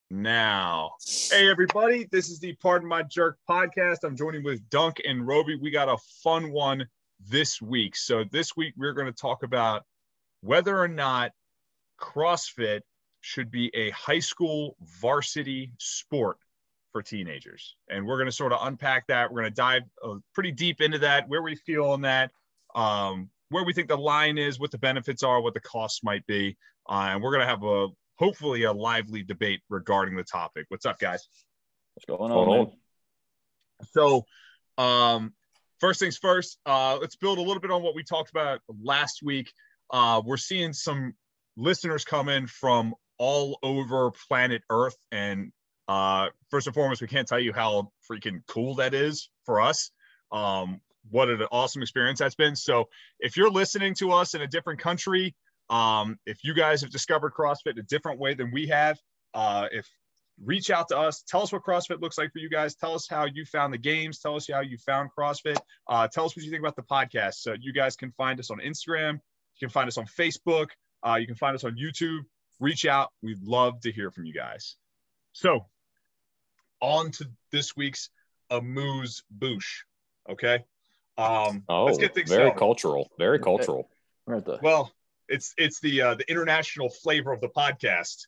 now. Hey, everybody. This is the Pardon My Jerk podcast. I'm joining with Dunk and Roby. We got a fun one this week. So this week, we're going to talk about whether or not CrossFit should be a high school varsity sport for teenagers. And we're going to sort of unpack that. We're going to dive pretty deep into that, where we feel on that, where we think the line is, what the benefits are, what the costs might be. And we're going to have hopefully a lively debate regarding the topic. What's up, guys? What's going on? So first things first, let's build a little bit on what we talked about last week. We're seeing some listeners come in from all over planet Earth. And first and foremost, we can't tell you how freaking cool that is for us. What an awesome experience that's been. So if you're listening to us in a different country, if you guys have discovered CrossFit in a different way than we have, reach out to us, tell us what CrossFit looks like for you guys. Tell us how you found the games. Tell us how you found CrossFit. Tell us what you think about the podcast. So you guys can find us on Instagram. You can find us on Facebook. You can find us on YouTube. Reach out. We'd love to hear from you guys. So on to this week's Amuse Bouche. Okay. Let's get things very started. cultural. Very cultural. Well, it's the international flavor of the podcast.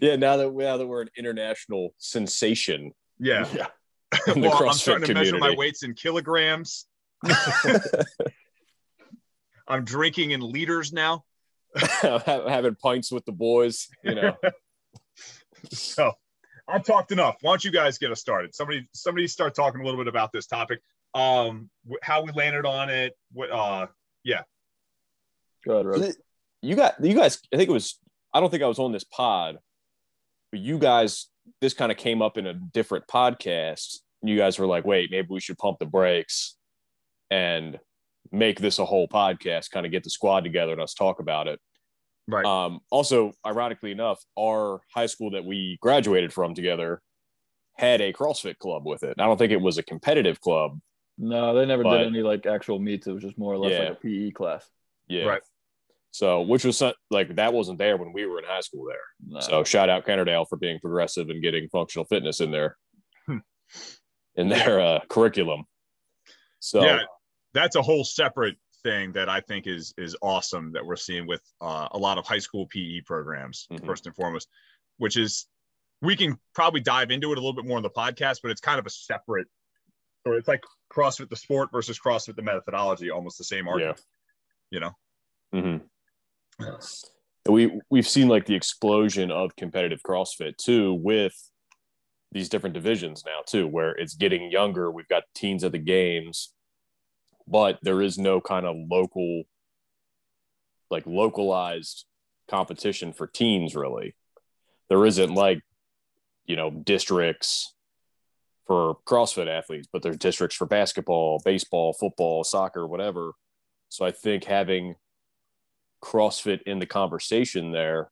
Yeah, now that we're an international sensation. Yeah. Well, I'm starting to measure my weights in kilograms. I'm drinking in liters now. Having pints with the boys, you know. So I've talked enough. Why don't you guys get us started? Somebody start talking a little bit about this topic. How we landed on it. Yeah. Go ahead, Rose. You guys, I think it was, I don't think I was on this pod, but you guys, this kind of came up in a different podcast. You guys were like, wait, maybe we should pump the brakes and make this a whole podcast, kind of get the squad together and us talk about it. Right. Also, ironically enough, our high school that we graduated from together had a CrossFit club with it. I don't think it was a competitive club. No, they never did any like actual meets. It was just more or less like a PE class. Yeah. Right. So, which was like, that wasn't there when we were in high school there. No. So shout out Kennerdale for being progressive and getting functional fitness in there, in their curriculum. So yeah, that's a whole separate thing that I think is awesome that we're seeing with a lot of high school PE programs, first and foremost, which is, we can probably dive into it a little bit more in the podcast, but it's kind of a separate, or it's like CrossFit the sport versus CrossFit the methodology, almost the same argument, you know? Mm-hmm. We've seen like the explosion of competitive CrossFit too, with these different divisions now too, where it's getting younger. We've got teens at the games, but there is no kind of localized competition for teens, really. There isn't like, districts for CrossFit athletes, but there's districts for basketball, baseball, football, soccer, whatever. So I think having CrossFit in the conversation there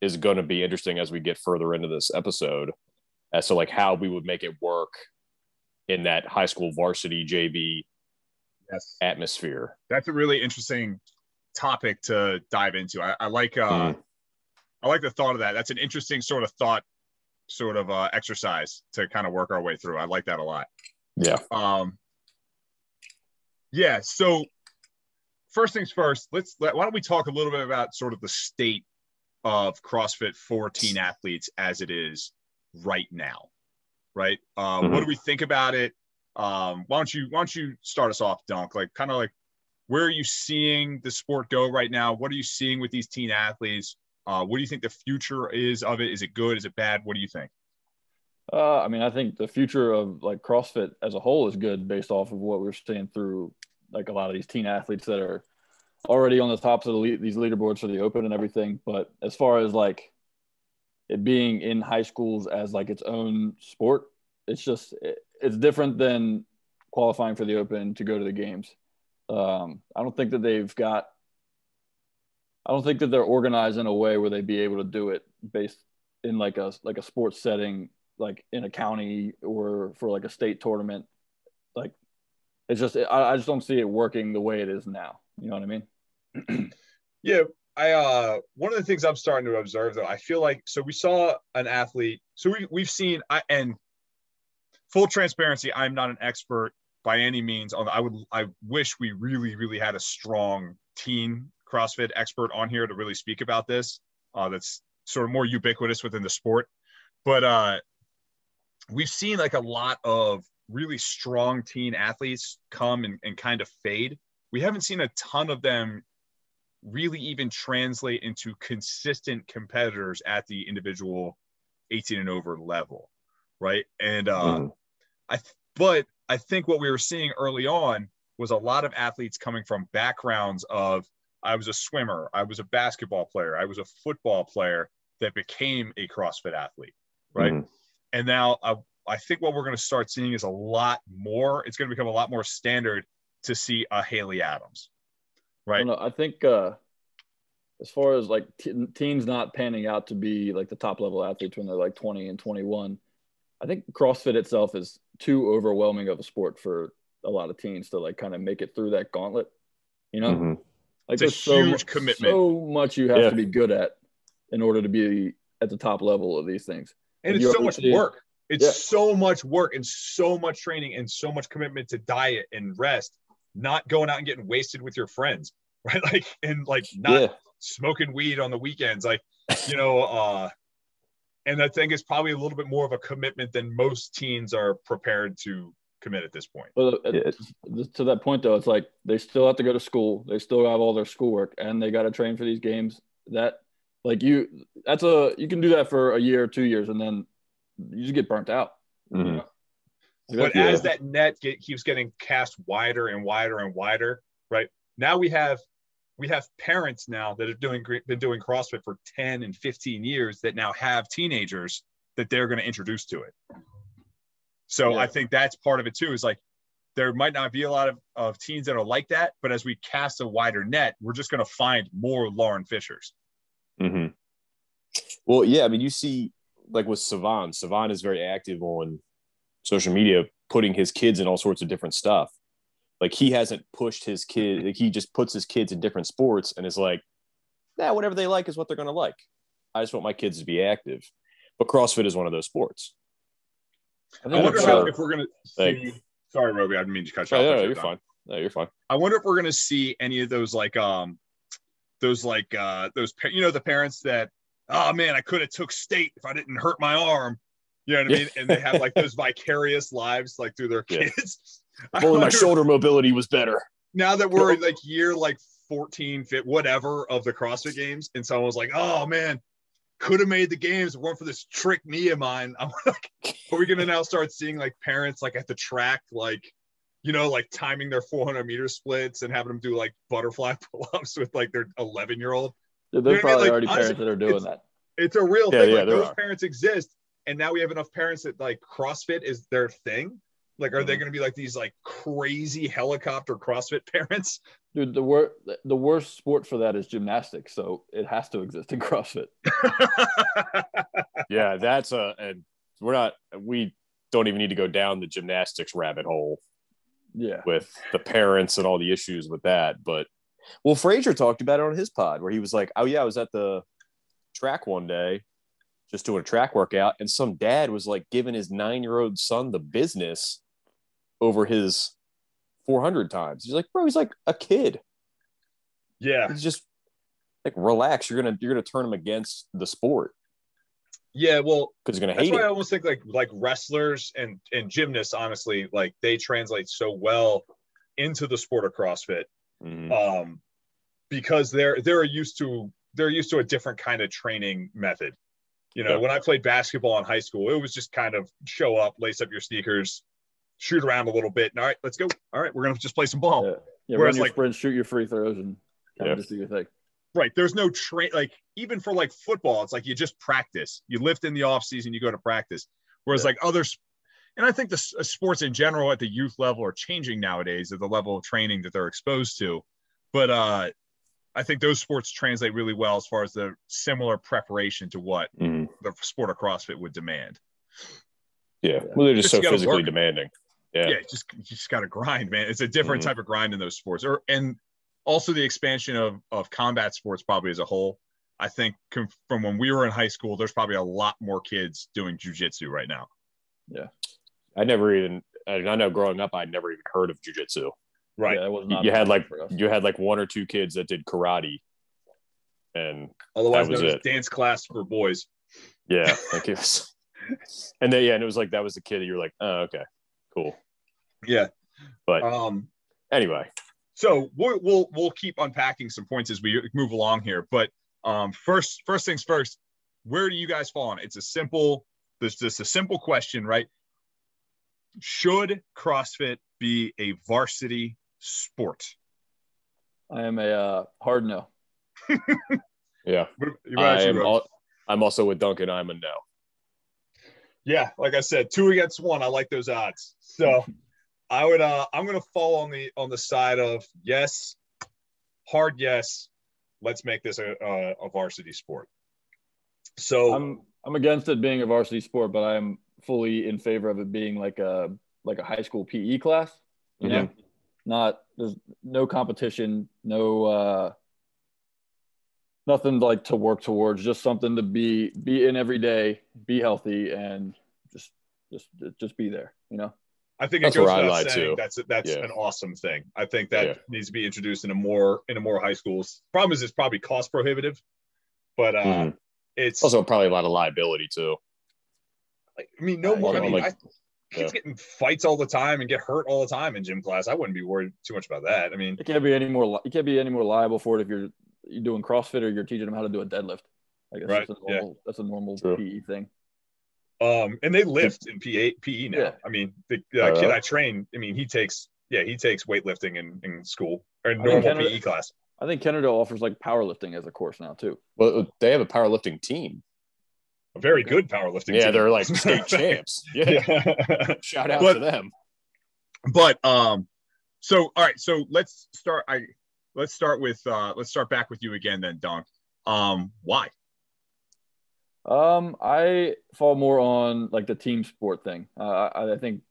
is going to be interesting as we get further into this episode, as to like how we would make it work in that high school varsity JV atmosphere. That's a really interesting topic to dive into. I like the thought of that. That's an interesting sort of exercise to kind of work our way through. I like that a lot. Yeah. Yeah. So first things first, why don't we talk a little bit about sort of the state of CrossFit for teen athletes as it is right now, right? What do we think about it? Why don't you start us off, Dunk? Like, kind of like, where are you seeing the sport go right now? What are you seeing with these teen athletes? What do you think the future is of it? Is it good? Is it bad? What do you think? I think the future of like CrossFit as a whole is good based off of what we're seeing through like a lot of these teen athletes that are already on the tops of these leaderboards for the open and everything. But as far as like it being in high schools as like its own sport, it's it's different than qualifying for the open to go to the games. I don't think that they're organized in a way where they'd be able to do it based in like a sports setting, like in a county or for like a state tournament. Like, it's just, I just don't see it working the way it is now. You know what I mean? Yeah. one of the things I'm starting to observe though, I feel like, so we saw an athlete, so we've seen, and full transparency, I'm not an expert by any means on, I wish we really, really had a strong teen CrossFit expert on here to really speak about this. That's sort of more ubiquitous within the sport. But we've seen like a lot of really strong teen athletes come and kind of fade. We haven't seen a ton of them really even translate into consistent competitors at the individual 18 and over level, right? And but I think what we were seeing early on was a lot of athletes coming from backgrounds of, I was a swimmer, I was a basketball player, I was a football player that became a CrossFit athlete, right? And now I think what we're going to start seeing is a lot more, it's going to become a lot more standard to see a Haley Adams, right? I think as far as like teens not panning out to be like the top level athletes when they're like 20 and 21, I think CrossFit itself is too overwhelming of a sport for a lot of teens to like kind of make it through that gauntlet, you know? Like it's a huge commitment. So much you have to be good at in order to be at the top level of these things. And it's so much work. It's so much work and so much training and so much commitment to diet and rest, not going out and getting wasted with your friends, right? Like, and like not smoking weed on the weekends, like, you know, and I think it's probably a little bit more of a commitment than most teens are prepared to commit at this point. Well, to that point though, it's like they still have to go to school, they still have all their schoolwork, and they got to train for these games. That like you can do that for a year or 2 years, and then you just get burnt out. You know? But as that net keeps getting cast wider and wider and wider, right? Now we have parents now that have been doing CrossFit for 10 and 15 years that now have teenagers that they're going to introduce to it. So I think that's part of it too, is like there might not be a lot of teens that are like that, but as we cast a wider net, we're just going to find more Lauren Fishers. Well, yeah, I mean, you see like with Savan is very active on social media, putting his kids in all sorts of different stuff. Like he hasn't pushed his kid. Like he just puts his kids in different sports and is like, whatever they like is what they're going to like. I just want my kids to be active. But CrossFit is one of those sports. I wonder if we're going to see, sorry, Roby, I didn't mean to cut you off. No, you're fine. No, you're fine. I wonder if we're going to see any of those, those the parents that, oh man, I could have took state if I didn't hurt my arm. You know what I mean? And they have like those vicarious lives like through their kids. Only my shoulder mobility was better. Now that we're like year 14, whatever of the CrossFit games, and someone was like, oh man, could have made the games, weren't for this trick knee of mine. I'm like, are we gonna now start seeing like parents like at the track, like, you know, like timing their 400-meter splits and having them do like butterfly pull-ups with like their 11-year-old? There's probably already parents that are doing that. It's a real thing. Like those parents exist, and now we have enough parents that like CrossFit is their thing. Like, are they going to be like these like crazy helicopter CrossFit parents? Dude, the worst sport for that is gymnastics, so it has to exist in CrossFit. Yeah, that's and we don't even need to go down the gymnastics rabbit hole. Yeah, with the parents and all the issues with that. But well, Frazier talked about it on his pod where he was like, "Oh yeah, I was at the track one day, just doing a track workout, and some dad was like giving his 9-year-old son the business over his 400 times." He's like, bro, he's like a kid. Yeah. He's just like, relax. You're gonna turn him against the sport. Yeah, well, because he's gonna hate it. That's why I almost think like wrestlers and gymnasts, honestly, like they translate so well into the sport of CrossFit. Because they're used to a different kind of training method. You know, when I played basketball in high school, it was just kind of show up, lace up your sneakers, shoot around a little bit, and all right, let's go. All right, we're gonna just play some ball. Yeah, whereas run your sprint, shoot your free throws, and just do your thing. Right. There's no like even for like football, it's like you just practice. You lift in the off season, you go to practice. Whereas like others, and I think the sports in general at the youth level are changing nowadays at the level of training that they're exposed to. But I think those sports translate really well as far as the similar preparation to what the sport of CrossFit would demand. Yeah. Well, they're just so physically demanding. Yeah. You just got to grind, man. It's a different type of grind in those sports. And also the expansion of combat sports probably as a whole. I think from when we were in high school, there's probably a lot more kids doing jujitsu right now. Yeah. I know growing up, I'd never even heard of jujitsu. Right. Yeah, it was not you had like one or two kids that did karate, and otherwise that was known as it. Dance class for boys. Yeah, like it was, and it was like that was the kid that you're like, oh, okay, cool. Yeah, but anyway, so we'll keep unpacking some points as we move along here. But first things first, where do you guys fall on? It's just a simple question, right? Should CrossFit be a varsity sport? I am a hard no. Yeah, I'm also with Duncan. I'm a no. Yeah, like I said, 2 against 1. I like those odds. So I'm gonna fall on the side of yes, hard yes. Let's make this a varsity sport. So I'm against it being a varsity sport, but I'm fully in favor of it being like a high school PE class. You know, there's no competition, no nothing like to work towards, just something to be in every day, be healthy, and just be there. You know, I think it goes without saying that's an awesome thing. I think that needs to be introduced into more high schools. Problem is, it's probably cost prohibitive, but it's also probably a lot of liability too. Like, I mean, no more. I mean, kids get in fights all the time and get hurt all the time in gym class. I wouldn't be worried too much about that. I mean, you can't be any more liable for it if you're doing CrossFit or you're teaching them how to do a deadlift. I guess right. That's a normal True. PE thing. And they lift in PE now. Yeah. I mean, the kid I train, I mean, he takes weightlifting in school or normal PE class. I think Kennerdale offers like powerlifting as a course now too. Well, they have a powerlifting team. A very good powerlifting team. Yeah, they're like state champs. Yeah. Shout out to them. But so all right, so let's start back with you again then, Don. Why? I fall more on like the team sport thing. I think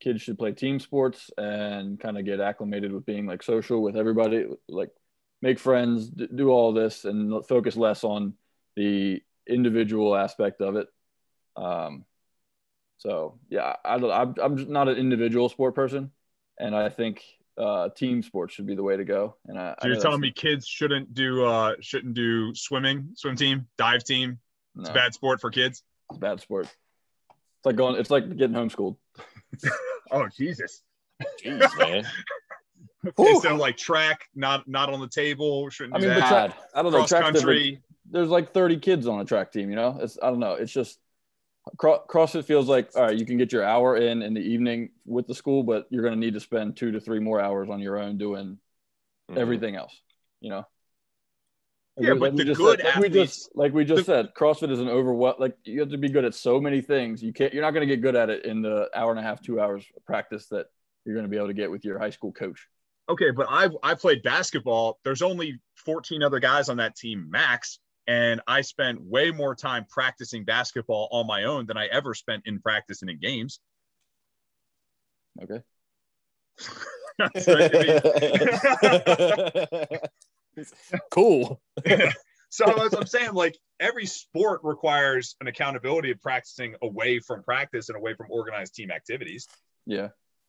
kids should play team sports and kind of get acclimated with being like social with everybody, like make friends, do all this, and focus less on the individual aspect of it. So yeah, I'm just not an individual sport person, and I think team sports should be the way to go. And so you're telling me kids shouldn't do swim team, dive team? It's a bad sport for kids. It's a bad sport. It's like getting homeschooled. Oh Jesus! Jeez, man. Okay, so like track, not on the table. Shouldn't do that. I don't know. Cross country. There's like 30 kids on a track team. You know, I don't know. It's just CrossFit feels like, all right, you can get your hour in the evening with the school, but you're going to need to spend 2 to 3 more hours on your own doing everything else. You know. Yeah, but the good athletes, like we just said, CrossFit is an like you have to be good at so many things. You're not going to get good at it in the hour and a half, 2 hours of practice that you're going to be able to get with your high school coach. Okay, but I played basketball. There's only 14 other guys on that team max, and I spent way more time practicing basketball on my own than I ever spent in practice and in games. Okay. Cool. So as I'm saying, like every sport requires an accountability of practicing away from practice and away from organized team activities. Yeah.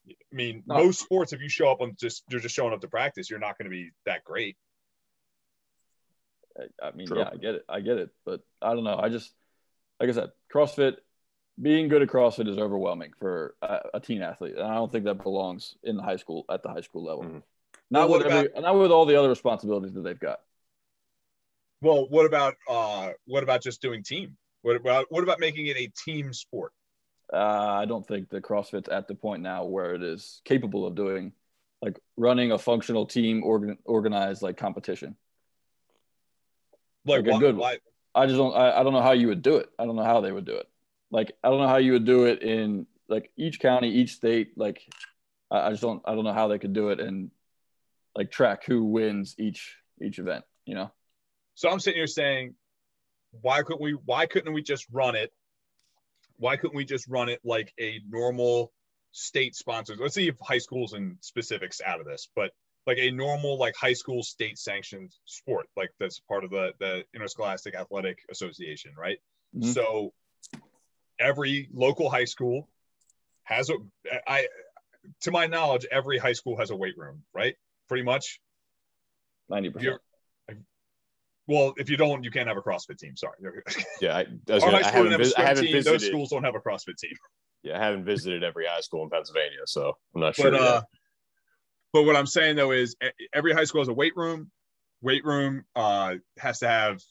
I mean, most sports, if you show up you're just showing up to practice, you're not going to be that great. I mean, yeah, I get it. But I don't know. I just, like I said, CrossFit, being good at CrossFit is overwhelming for a teen athlete. And I don't think that belongs at the high school level. Mm-hmm. Not with all the other responsibilities that they've got. Well, what about just doing team? What about making it a team sport? I don't think that CrossFit's at the point now where it is capable of doing, like, running a functional team organized like competition. Like a good one. I don't know how you would do it. I don't know how they would do it. Like, I don't know how you would do it in like each county, each state. Like, I don't know how they could do it and like track who wins each event, you know? So I'm sitting here saying, why couldn't we just run it? Why couldn't we just run it like a normal state sponsored? Let's see if high schools and specifics out of this, but like a normal like high school state sanctioned sport, like that's part of the Interscholastic Athletic Association, right? Mm-hmm. So every local high school has to my knowledge, every high school has a weight room, right? Pretty much 90%. Well, if you don't, you can't have a CrossFit team. Sorry. Yeah, I haven't visited. Those schools don't have a CrossFit team. Yeah, I haven't visited every high school in Pennsylvania, so I'm not sure yet. But what I'm saying though is every high school has a weight room. Weight room has to have,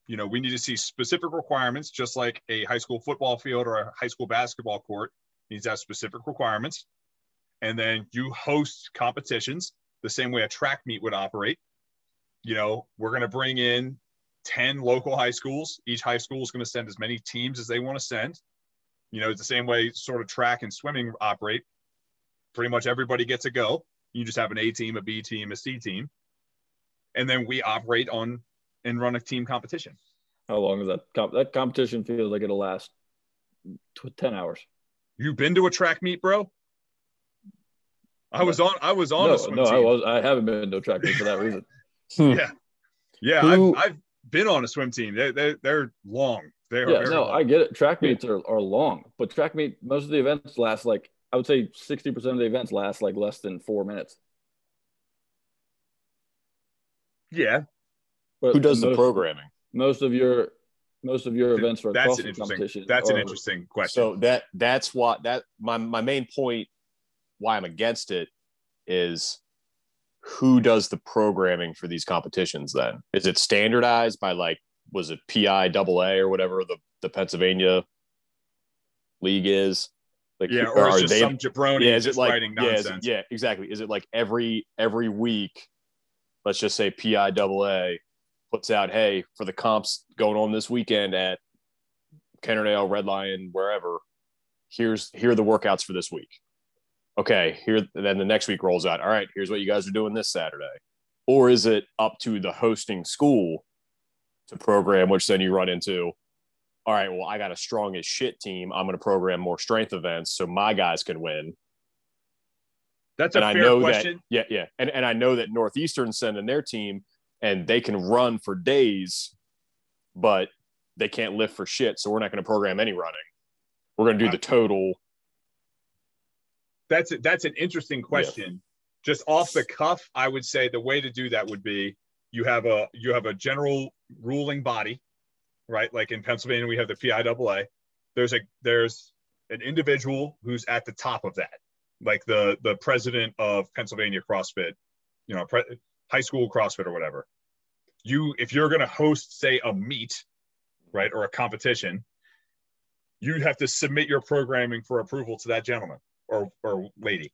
we need to see specific requirements, just like a high school football field or a high school basketball court needs to have specific requirements. And then you host competitions the same way a track meet would operate. We're going to bring in 10 local high schools. Each high school is going to send as many teams as they want to send. It's the same way sort of track and swimming operate. Pretty much everybody gets a go. You just have an A team, a B team, a C team. And then we operate on and run a team competition. How long is that? That competition feels like it'll last 10 hours. You've been to a track meet, bro? I was on a swim team. I haven't been to a track meet for that reason. Yeah. I've been on a swim team. They're long. Long. I get it. Track meets are long, but track meet, most of the events last I would say 60% of the events last less than 4 minutes. Yeah. But who does the programming? Most of your events for CrossFit competition. That's an interesting question. So that's what my main point why I'm against it is who does the programming for these competitions then? Is it standardized by was it PIAA or whatever the Pennsylvania league is? Or is just some jabroni just writing nonsense. Exactly. Is it every week, let's just say PIAA puts out, hey, for the comps going on this weekend at Kennerdale, Red Lion, wherever, here are the workouts for this week. Okay, then the next week rolls out. All right, here's what you guys are doing this Saturday. Or is it up to the hosting school to program, which then you run into, all right, well, I got a strong as shit team. I'm going to program more strength events so my guys can win. That's a fair question. And I know that Northeastern's sending their team and they can run for days, but they can't lift for shit. So we're not going to program any running. We're going to do the total. That's an interesting question. Yeah. Just off the cuff, I would say the way to do that would be you have a general ruling body, right? Like in Pennsylvania, we have the PIAA. There's an individual who's at the top of that, like the president of Pennsylvania CrossFit, high school CrossFit or whatever. If you're going to host, say, a meet, right, or a competition, you have to submit your programming for approval to that gentleman or lady,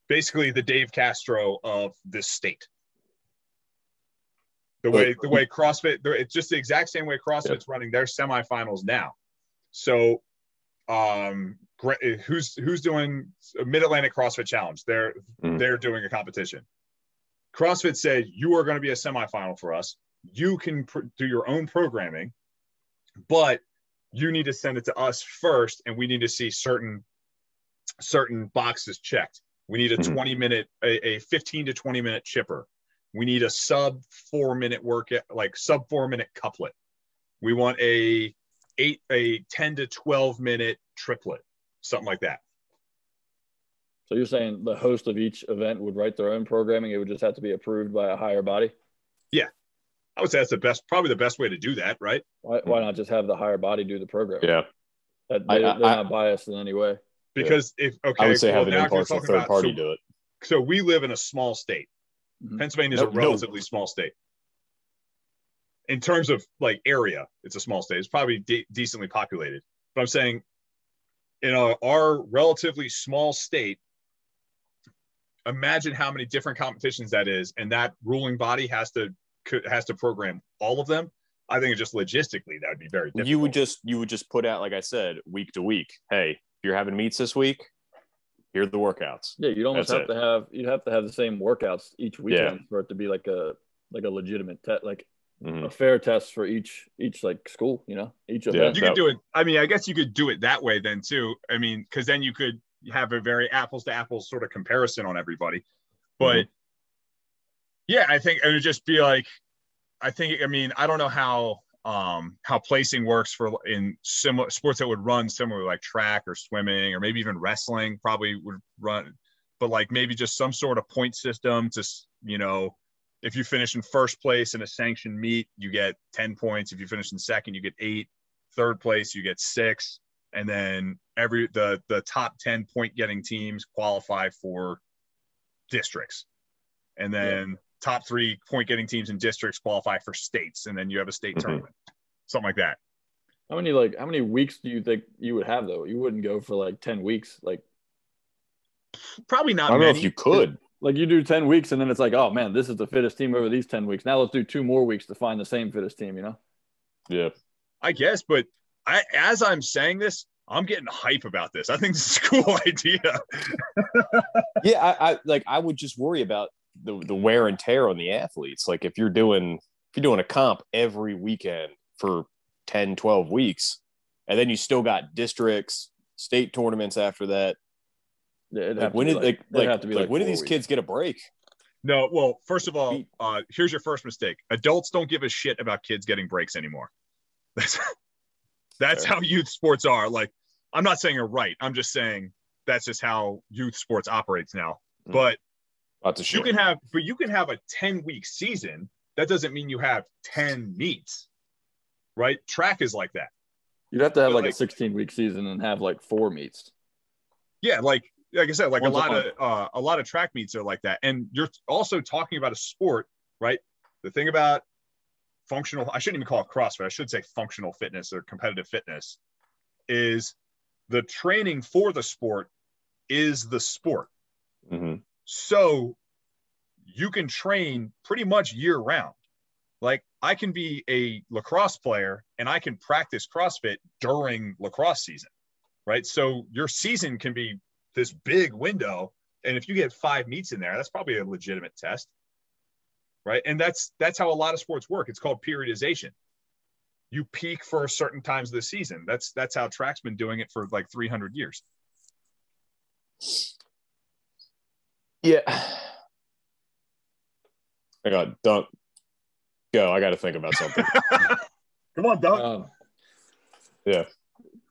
basically the Dave Castro of this state. The way CrossFit, it's just the exact same way CrossFit's running their semifinals now. So, who's doing a Mid-Atlantic CrossFit Challenge? They're doing a competition. CrossFit said, you are going to be a semifinal for us. You can do your own programming, but you need to send it to us first, and we need to see certain boxes checked. We need a 20-minute, a 15 to 20-minute chipper. We need a sub 4 minute sub 4 minute couplet. We want a 10 to 12 minute triplet, something like that. So you're saying the host of each event would write their own programming. It would just have to be approved by a higher body. Yeah, I would say that's probably the best way to do that, right? Why not just have the higher body do the programming? Yeah, they're not biased in any way. Because I would say have an impartial third party do it. So we live in a small state. Pennsylvania is a relatively small state. In terms of area, it's a small state. It's probably decently populated. But I'm saying, in our relatively small state, imagine how many different competitions that is, and that ruling body has to program all of them. I think just logistically that would be very difficult. You would just put out, like I said, week to week. Hey, you're having meets this week. Here are the workouts. Yeah, you'd almost have to have the same workouts each weekend for it to be like a legitimate test, a fair test for each school, each event. You could do it. I mean, I guess you could do it that way then too. I mean, because then you could have a very apples to apples sort of comparison on everybody. But Yeah, I think it would just be like, I don't know how placing works for in similar sports that would run similar, like track or swimming or maybe even wrestling probably would run, but like maybe just some sort of point system to, if you finish in first place in a sanctioned meet, you get 10 points. If you finish in second, you get 8. Third place, you get 6. And then the top 10 point getting teams qualify for districts. And then top 3 point getting teams in districts qualify for states. And then you have a state tournament, something like that. How many weeks do you think you would have though? You wouldn't go for like 10 weeks. Like probably not. I don't many. know if you could. Like you do 10 weeks and then it's like, oh man, this is the fittest team over these 10 weeks. Now let's do 2 more weeks to find the same fittest team, Yeah. I guess, but as I'm saying this, I'm getting hype about this. I think this is a cool idea. Yeah, I would just worry about the wear and tear on the athletes. Like if you're doing a comp every weekend for 10, 12 weeks, and then you still got districts, state tournaments after that. Yeah, when do these kids get a break? No, well, first of all, here's your first mistake. Adults don't give a shit about kids getting breaks anymore. That's how youth sports are. Like, I'm not saying you're right. I'm just saying that's just how youth sports operates now. But you can have a 10-week season. That doesn't mean you have 10 meets, right? Track is like that. You'd have to have like a 16-week season and have like 4 meets. Yeah, like I said, like a lot of track meets are like that. And you're also talking about a sport, right? The thing about I shouldn't even call it CrossFit. I should say functional fitness or competitive fitness is the training for the sport is the sport. So you can train pretty much year round. Like I can be a lacrosse player and I can practice CrossFit during lacrosse season, right? So your season can be this big window. And if you get 5 meets in there, that's probably a legitimate test. Right. And that's how a lot of sports work. It's called periodization. You peak for certain times of the season. That's how track's been doing it for like 300 years. Yeah. I got Dunk. Go. I got to think about something. Come on, Dunk. Yeah.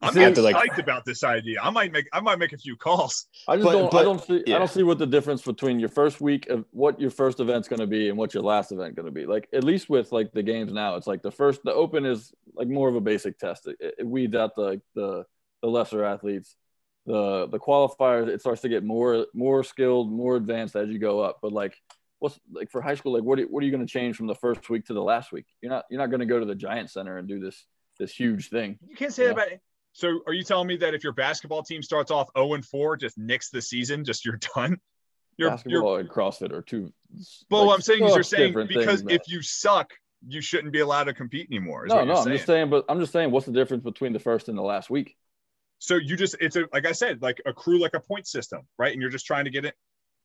I'm psyched about this idea. I might make a few calls. I don't see what the difference between your first week of what your first event's going to be and what your last event going to be. Like at least with like the games now, it's like the open is like more of a basic test. It weeds out the lesser athletes. The qualifiers, it starts to get more skilled, more advanced as you go up. But like what's like for high school, like what are you going to change from the first week to the last week? You're not going to go to the Giant Center and do this huge thing. You can't say that about it. So are you telling me that if your basketball team starts off 0-4, just nix the season, just you're done? Basketball and CrossFit are two. Well, what I'm saying is you're saying because if you suck, you shouldn't be allowed to compete anymore. I'm just saying, what's the difference between the first and the last week? So like I said, like accrue like a point system, right? And you're just trying to get it,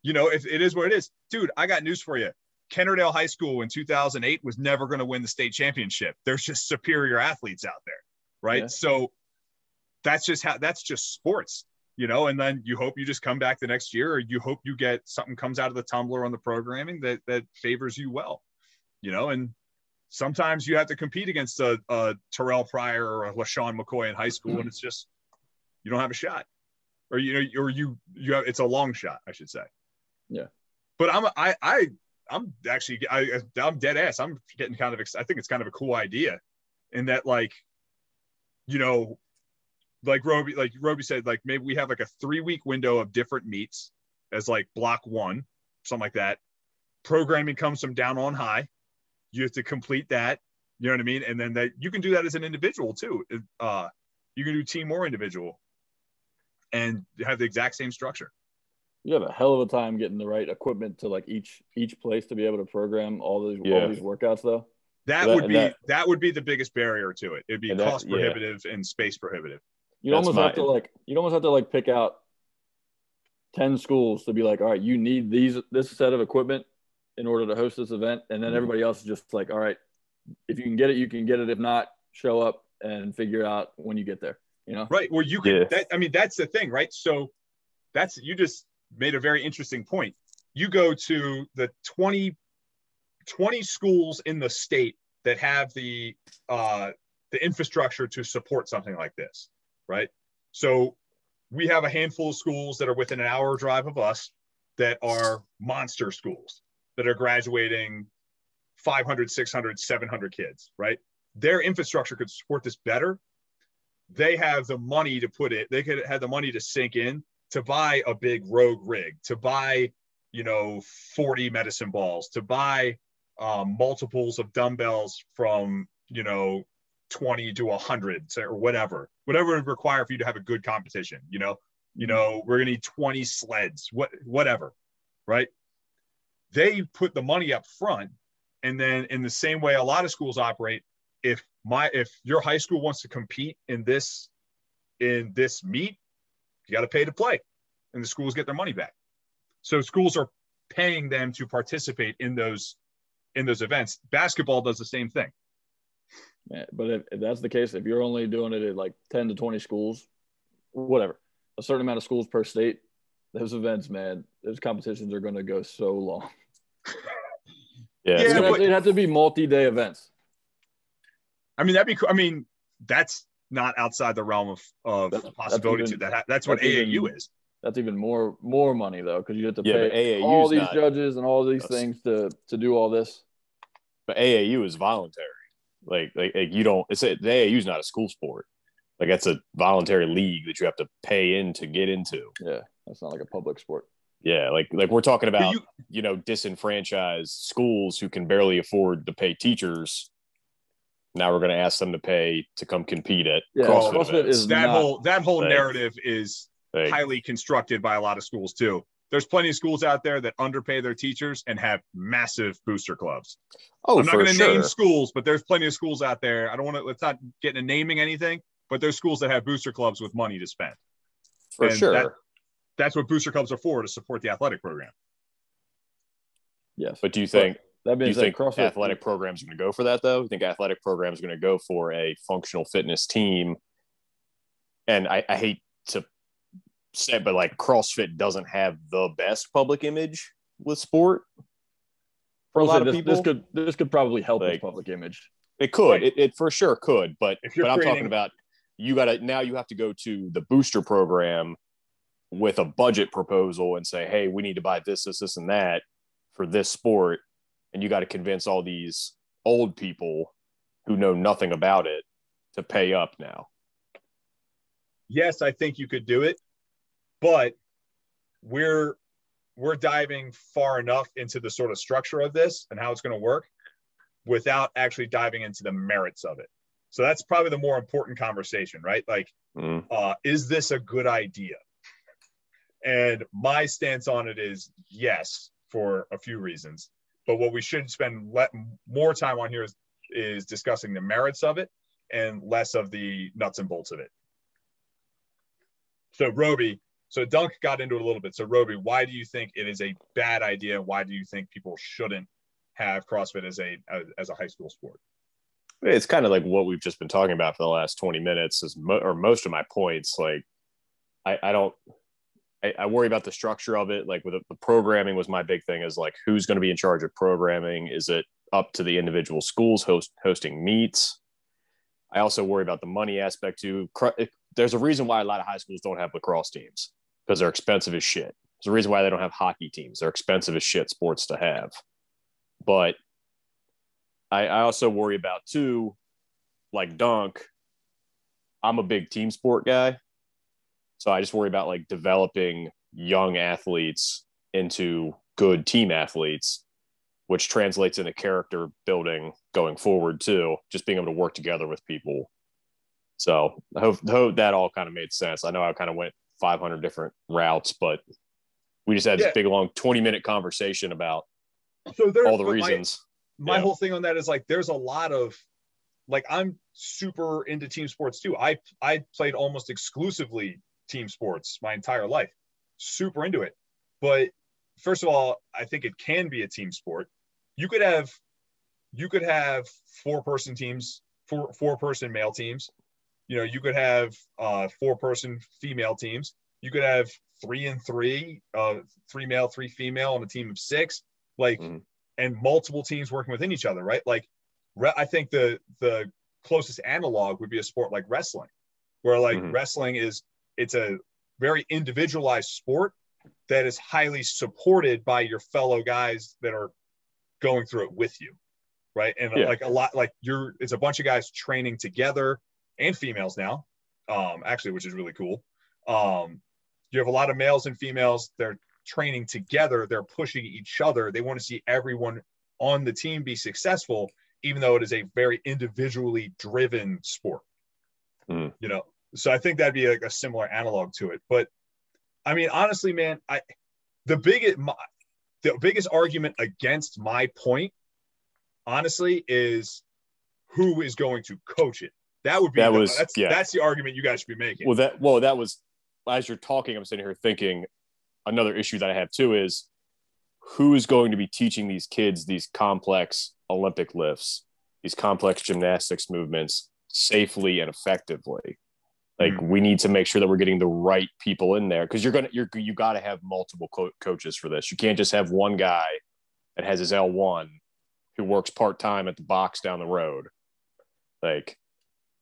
if it is what it is. Dude, I got news for you. Kennerdale High School in 2008 was never going to win the state championship. There's just superior athletes out there, right? Yeah. So that's just sports, and then you hope you just come back the next year, or you hope you get something comes out of the tumbler on the programming that favors you well, and sometimes you have to compete against a Terrell Pryor or a LaShawn McCoy in high school, and it's just, you don't have a shot, or, you have, it's a long shot, I should say. Yeah. But I'm dead ass. I'm getting I think it's kind of a cool idea in that, like, like Roby said, like maybe we have like a 3-week window of different meets as like block 1, something like that. Programming comes from down on high. You have to complete that. You know what I mean? And then you can do that as an individual too. You can do team or individual and have the exact same structure. You have a hell of a time getting the right equipment to like each place to be able to program all these workouts though. That would be the biggest barrier to it. It'd be cost prohibitive and space prohibitive. You'd almost have to pick out 10 schools to be like, all right, you need this set of equipment in order to host this event. And then everybody else is just like, all right, if you can get it, you can get it. If not, show up and figure out when you get there, Right. Well, you can, that's the thing, right? So you just made a very interesting point. You go to the 20 20 schools in the state that have the infrastructure to support something like this, right? So we have a handful of schools that are within an hour drive of us that are monster schools that are graduating 500, 600, 700 kids, right? Their infrastructure could support this better. They have the money to put it, they could have the money to sink in, to buy a big rogue rig, to buy, 40 medicine balls, to buy multiples of dumbbells from, 20 to 100 or whatever it would require for you to have a good competition. We're going to need 20 sleds, whatever, right? They put the money up front. And then in the same way a lot of schools operate, if your high school wants to compete in this meet, you got to pay to play, and the schools get their money back. So schools are paying them to participate in those events. Basketball does the same thing. Yeah, but if that's the case, if you're only doing it at like 10 to 20 schools, whatever, a certain amount of schools per state, those events, man, those competitions are going to go so long. Yeah, it'd have to be multi-day events. I mean, that'd be cool. I mean, that's not outside the realm of possibility. That's what AAU is. That's even more money though, because you have to pay AAU's all these judges and all these things to do all this. But AAU is voluntary. Like you don't. The AAU is not a school sport. Like that's a voluntary league that you have to pay in to get into. Yeah, that's not like a public sport. Yeah, like we're talking about disenfranchised schools who can barely afford to pay teachers. Now we're going to ask them to pay to come compete at CrossFit events. That whole narrative is highly constructed by a lot of schools too. There's plenty of schools out there that underpay their teachers and have massive booster clubs. I'm not going to name schools, but there's plenty of schools out there. Let's not get into naming anything, but there's schools that have booster clubs with money to spend. For sure. That's what booster clubs are for, to support the athletic program. Yes. But do you think athletic programs are going to go for that, though? You think athletic programs are going to go for a functional fitness team? And I hate to say, but like CrossFit doesn't have the best public image with sport for a lot of people. This could probably help its public image. It could. Right. It for sure could. But I'm talking about you have to go to the booster program with a budget proposal and say, hey, we need to buy this, and that for this sport. And you got to convince all these old people who know nothing about it to pay up now. Yes, I think you could do it, but we're diving far enough into the sort of structure of this and how it's going to work without actually diving into the merits of it. So that's probably the more important conversation, right? Like, is this a good idea? And my stance on it is yes, for a few reasons. But what we should spend more time on here is discussing the merits of it and less of the nuts and bolts of it. So Dunk got into it a little bit. So Roby, why do you think it is a bad idea? Why do you think people shouldn't have CrossFit as a high school sport? It's kind of like what we've just been talking about for the last 20 minutes or most of my points. Like I worry about the structure of it. Like with the programming was my big thing, is like, who's going to be in charge of programming? Is it up to the individual schools hosting meets? I also worry about the money aspect too. There's a reason why a lot of high schools don't have lacrosse teams, because they're expensive as shit. There's a reason why they don't have hockey teams. They're expensive as shit sports to have. But I also worry about too, like Dunk, I'm a big team sport guy. So I just worry about like developing young athletes into good team athletes, which translates into character building going forward too, just being able to work together with people. So I hope that all kind of made sense. I know I kind of went 500 different routes, but we just had this big, long 20-minute conversation about all the reasons. My whole thing on that is like, there's a lot of, like, I'm super into team sports too. I played almost exclusively team sports my entire life, super into it. But first of all, I think it can be a team sport. You could have 4-person teams, 4-person male teams. You could have 4-person female teams. You could have 3 and 3, 3 male, 3 female on a team of 6. Like, and multiple teams working within each other, right? Like, I think the closest analog would be a sport like wrestling, where like wrestling it's a very individualized sport that is highly supported by your fellow guys that are going through it with you, right? And like a lot, like it's a bunch of guys training together, and females now, actually, which is really cool. You have a lot of males and females. They're training together. They're pushing each other. They want to see everyone on the team be successful, even though it is a very individually driven sport. You know, so I think that'd be like a similar analog to it. But I mean, honestly, man, the biggest argument against my point, honestly, is who is going to coach it. That's the argument you guys should be making. That was, as you're talking, I'm sitting here thinking another issue that I have too is who is going to be teaching these kids these complex Olympic lifts, these complex gymnastics movements safely and effectively. Like we need to make sure that we're getting the right people in there, because you got to have multiple coaches for this. You can't just have one guy that has his L1 who works part-time at the box down the road. Like,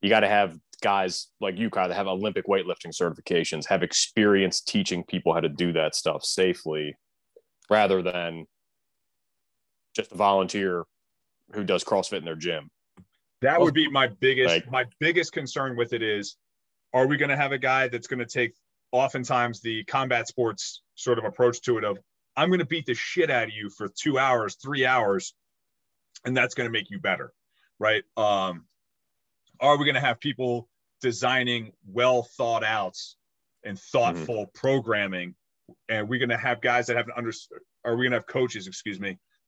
you got to have guys like you, Kyle, that have Olympic weightlifting certifications, have experience teaching people how to do that stuff safely, rather than just a volunteer who does CrossFit in their gym. That would be my biggest concern with it is, are we going to have a guy that's going to take oftentimes the combat sports sort of approach to it of, I'm going to beat the shit out of you for 2 hours, 3 hours, and that's going to make you better, right? Are we going to have people designing well thought out and thoughtful programming? And we're going to have guys that have are we going to have coaches,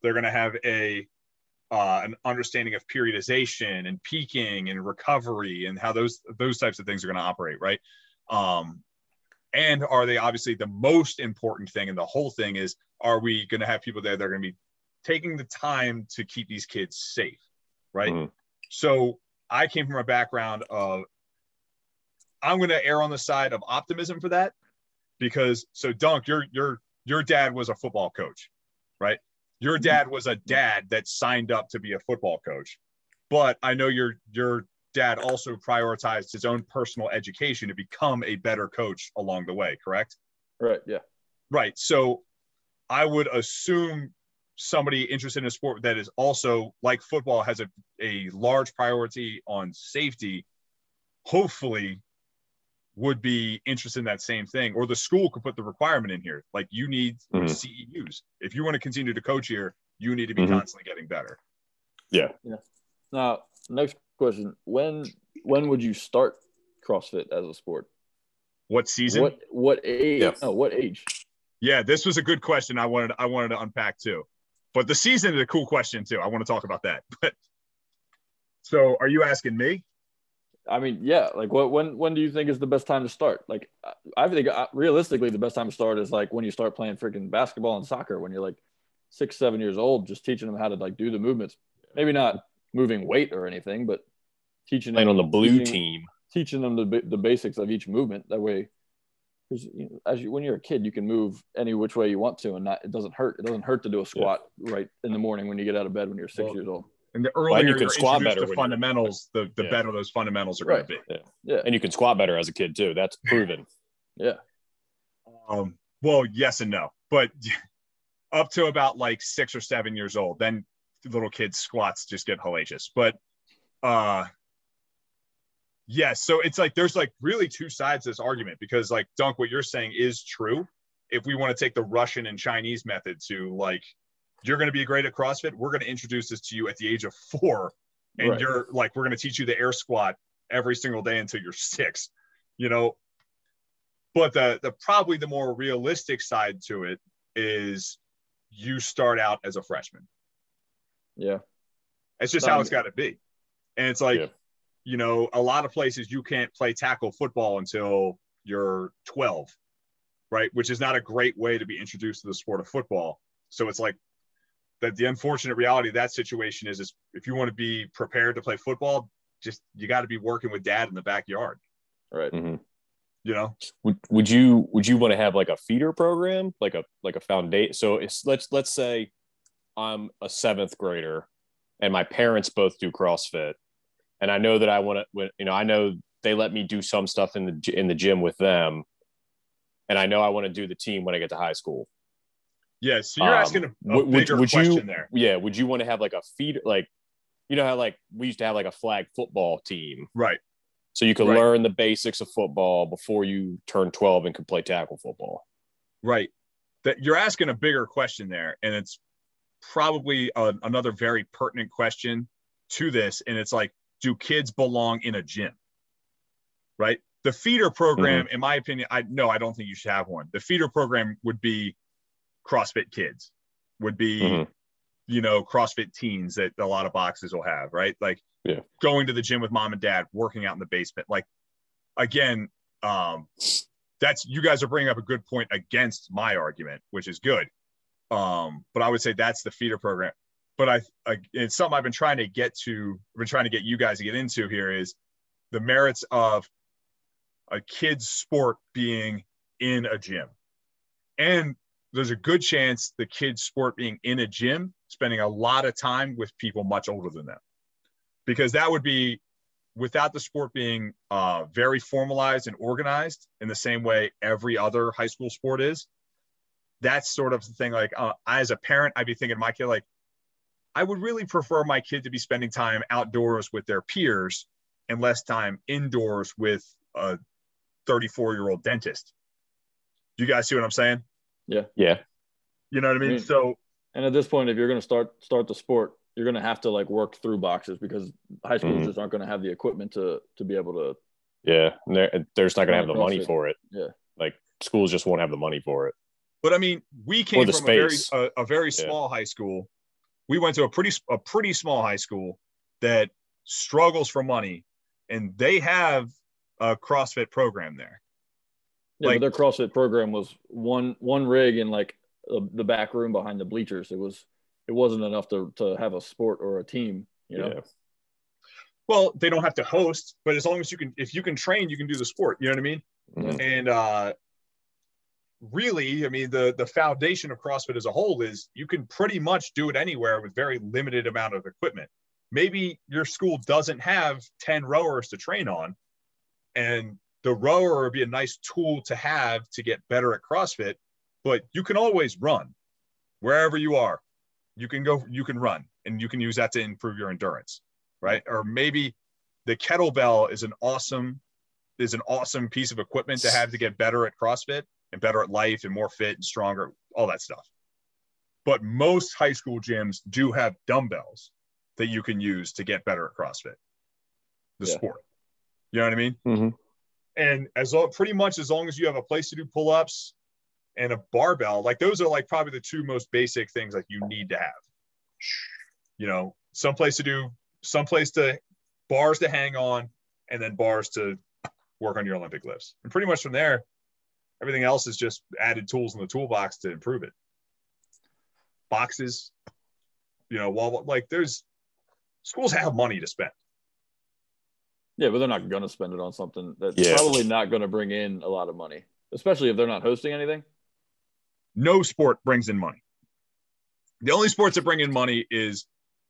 they're going to have an understanding of periodization and peaking and recovery and how those types of things are going to operate, right? And are they, obviously the most important thing in the whole thing is, are we going to have people there that are going to be taking the time to keep these kids safe, right? So I came from a background of, I'm going to err on the side of optimism for that, because Dunk, your dad was a football coach, right? Your dad was a dad that signed up to be a football coach, but I know your dad also prioritized his own personal education to become a better coach along the way, correct? Right. Yeah. Right. So I would assume somebody interested in a sport that is also, like football, has a large priority on safety, hopefully would be interested in that same thing. Or the school could put the requirement in here, like, you need CEUs. If you want to continue to coach here, you need to be constantly getting better. Yeah. Now, next question. When would you start CrossFit as a sport? What season? What age? Yeah. No, what age? Yeah, this was a good question. I wanted to unpack too. But the season is a cool question too. I want to talk about that. But so, are you asking me? I mean, yeah. Like, when do you think is the best time to start? Like, I think realistically, the best time to start is like when you start playing freaking basketball and soccer, when you're like 6, 7 years old, just teaching them how to like do the movements. Maybe not moving weight or anything, but teaching them on the blue team, teaching them the basics of each movement. That way, because when you're a kid, you can move any which way you want to, and it doesn't hurt. It doesn't hurt to do a squat right in the morning when you get out of bed when you're 6 years old. And the earlier you can squat better, the fundamentals, the better those fundamentals are going to be. Yeah, and you can squat better as a kid too. That's proven. Yeah. Well, yes and no, but up to about like 6 or 7 years old, then little kids' squats just get hellacious. But yes, so it's like there's like really two sides to this argument, because like, Dunk, what you're saying is true. If we want to take the Russian and Chinese method to, like, you're going to be great at CrossFit, we're going to introduce this to you at the age of 4, and you're like, we're going to teach you the air squat every single day until you're 6, you know. But the probably the more realistic side to it is you start out as a freshman. Yeah, it's just how it's got to be. And it's like, you know, a lot of places you can't play tackle football until you're 12, right? Which is not a great way to be introduced to the sport of football. So it's like, that the unfortunate reality of that situation is if you want to be prepared to play football, you got to be working with dad in the backyard. Right. Mm-hmm. You know, would you want to have like a feeder program, like a foundation? So let's say I'm a 7th grader and my parents both do CrossFit, and I know that I want to, I know they let me do some stuff in the gym with them, and I know I want to do the team when I get to high school. Yeah, so you're asking a bigger question there. Yeah, would you want to have like a feeder, like, you know how like we used to have like a flag football team, right? So you could learn the basics of football before you turn 12 and could play tackle football. Right. That you're asking a bigger question there, and it's probably another very pertinent question to this. And it's like, do kids belong in a gym? Right. The feeder program, in my opinion, I don't think you should have one. The feeder program would be CrossFit Kids, would be, CrossFit teens that a lot of boxes will have, right? Like going to the gym with mom and dad, working out in the basement. Like, again, that's, you guys are bringing up a good point against my argument, which is good. But I would say that's the feeder program. But it's something I've been trying to get you guys to get into here, is the merits of a kid's sport being in a gym. And there's a good chance the kid's sport being in a gym, spending a lot of time with people much older than them, because that would be, without the sport being very formalized and organized in the same way every other high school sport is. That's sort of the thing. Like, as a parent, I'd be thinking to my kid, like, I would really prefer my kid to be spending time outdoors with their peers and less time indoors with a 34-year-old dentist. Do you guys see what I'm saying? Yeah. Yeah. You know what I mean? So, and at this point, if you're going to start the sport, you're going to have to like work through boxes, because high schools just aren't going to have the equipment to be able to. Yeah. And they're just not going to have the money for it. Yeah. Like, schools just won't have the money for it. But I mean, we came from a very small high school. We went to a pretty small high school that struggles for money, and they have a CrossFit program there. Yeah, but their CrossFit program was one rig in like the back room behind the bleachers. It wasn't enough to have a sport or a team, you know? Yeah. Well, they don't have to host, but as long as if you can train, you can do the sport. You know what I mean? Mm-hmm. And really, I mean, the foundation of CrossFit as a whole is you can pretty much do it anywhere with very limited amount of equipment. Maybe your school doesn't have 10 rowers to train on, and the rower would be a nice tool to have to get better at CrossFit, but you can always run wherever you are. You can run, and you can use that to improve your endurance, right? Or maybe the kettlebell is an awesome piece of equipment to have to get better at CrossFit and better at life and more fit and stronger, all that stuff. But most high school gyms do have dumbbells that you can use to get better at CrossFit, the sport. You know what I mean? Mm-hmm. And pretty much as long as you have a place to do pull-ups and a barbell, like those are like probably the two most basic things like you need to have. You know, someplace to bars to hang on, and then bars to work on your Olympic lifts. And pretty much from there, everything else is just added tools in the toolbox to improve it. Boxes, there's schools have money to spend. Yeah, but they're not going to spend it on something that's probably not going to bring in a lot of money, especially if they're not hosting anything. No sport brings in money. The only sports that bring in money is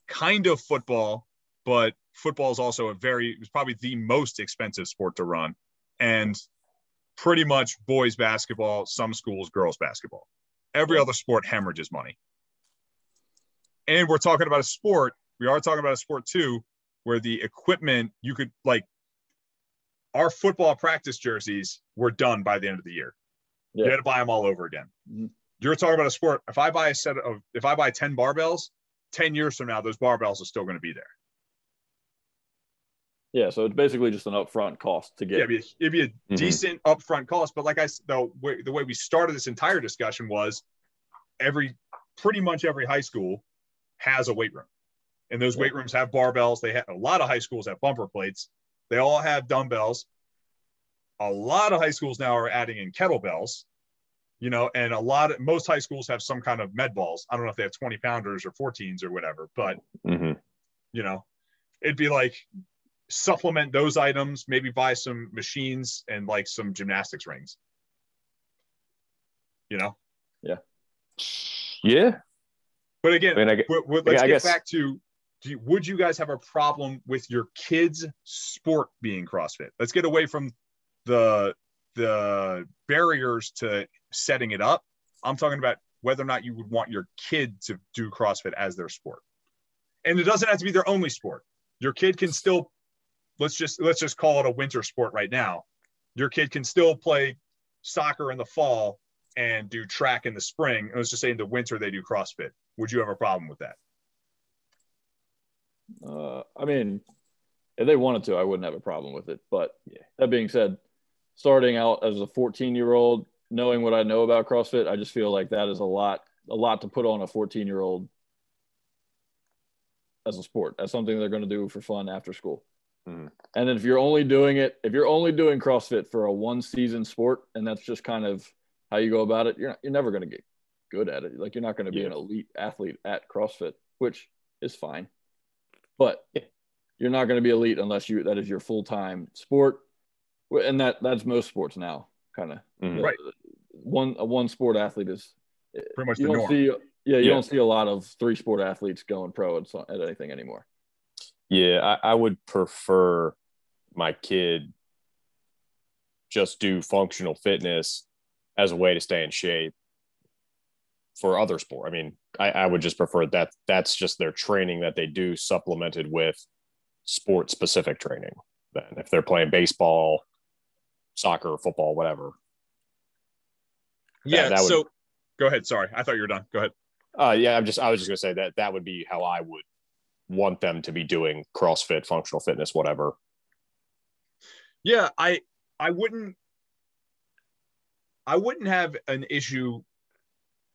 kind of football, but football is also it's probably the most expensive sport to run. And pretty much boys basketball, some schools, girls basketball. Every other sport hemorrhages money. And we are talking about a sport too, where the equipment, you could, like, our football practice jerseys were done by the end of the year. Yeah. You had to buy them all over again. Mm-hmm. You're talking about a sport. If I buy 10 barbells, 10 years from now, those barbells are still going to be there. Yeah, so it's basically just an upfront cost to get. Yeah, it'd be a decent upfront cost. But like I said, the way we started this entire discussion was pretty much every high school has a weight room. And those weight rooms have barbells. A lot of high schools have bumper plates. They all have dumbbells. A lot of high schools now are adding in kettlebells, and most high schools have some kind of med balls. I don't know if they have 20 pounders or 14s or whatever, but it'd be like, supplement those items, maybe buy some machines and like some gymnastics rings. Yeah. But again, I mean, let's get back to, would you guys have a problem with your kids' sport being CrossFit? Let's get away from the barriers to setting it up. I'm talking about whether or not you would want your kid to do CrossFit as their sport. And it doesn't have to be their only sport. Your kid can still, let's just call it a winter sport right now. Your kid can still play soccer in the fall and do track in the spring. And let's just say in the winter they do CrossFit. Would you have a problem with that? I mean, if they wanted to, I wouldn't have a problem with it. But that being said, starting out as a 14-year-old, knowing what I know about CrossFit, I just feel like that is a lot to put on a 14-year-old as a sport, as something they're going to do for fun after school. Mm-hmm. And then if you're only doing CrossFit for a one-season sport, and that's just kind of how you go about it, you're never going to get good at it. Like, you're not going to be an elite athlete at CrossFit, which is fine. But you're not going to be elite unless that is your full-time sport. And that's most sports now, kind of. Mm-hmm. Right. A one sport athlete is pretty much the norm. You don't see a lot of 3-sport athletes going pro at anything anymore. Yeah, I would prefer my kid just do functional fitness as a way to stay in shape for other sport. I mean, I would just prefer that that's just their training that they do, supplemented with sport-specific training. Then if they're playing baseball, soccer, football, whatever. Yeah, so go ahead. Sorry, I thought you were done. Go ahead. I was just going to say that would be how I would want them to be doing CrossFit, functional fitness, whatever. Yeah, I wouldn't have an issue.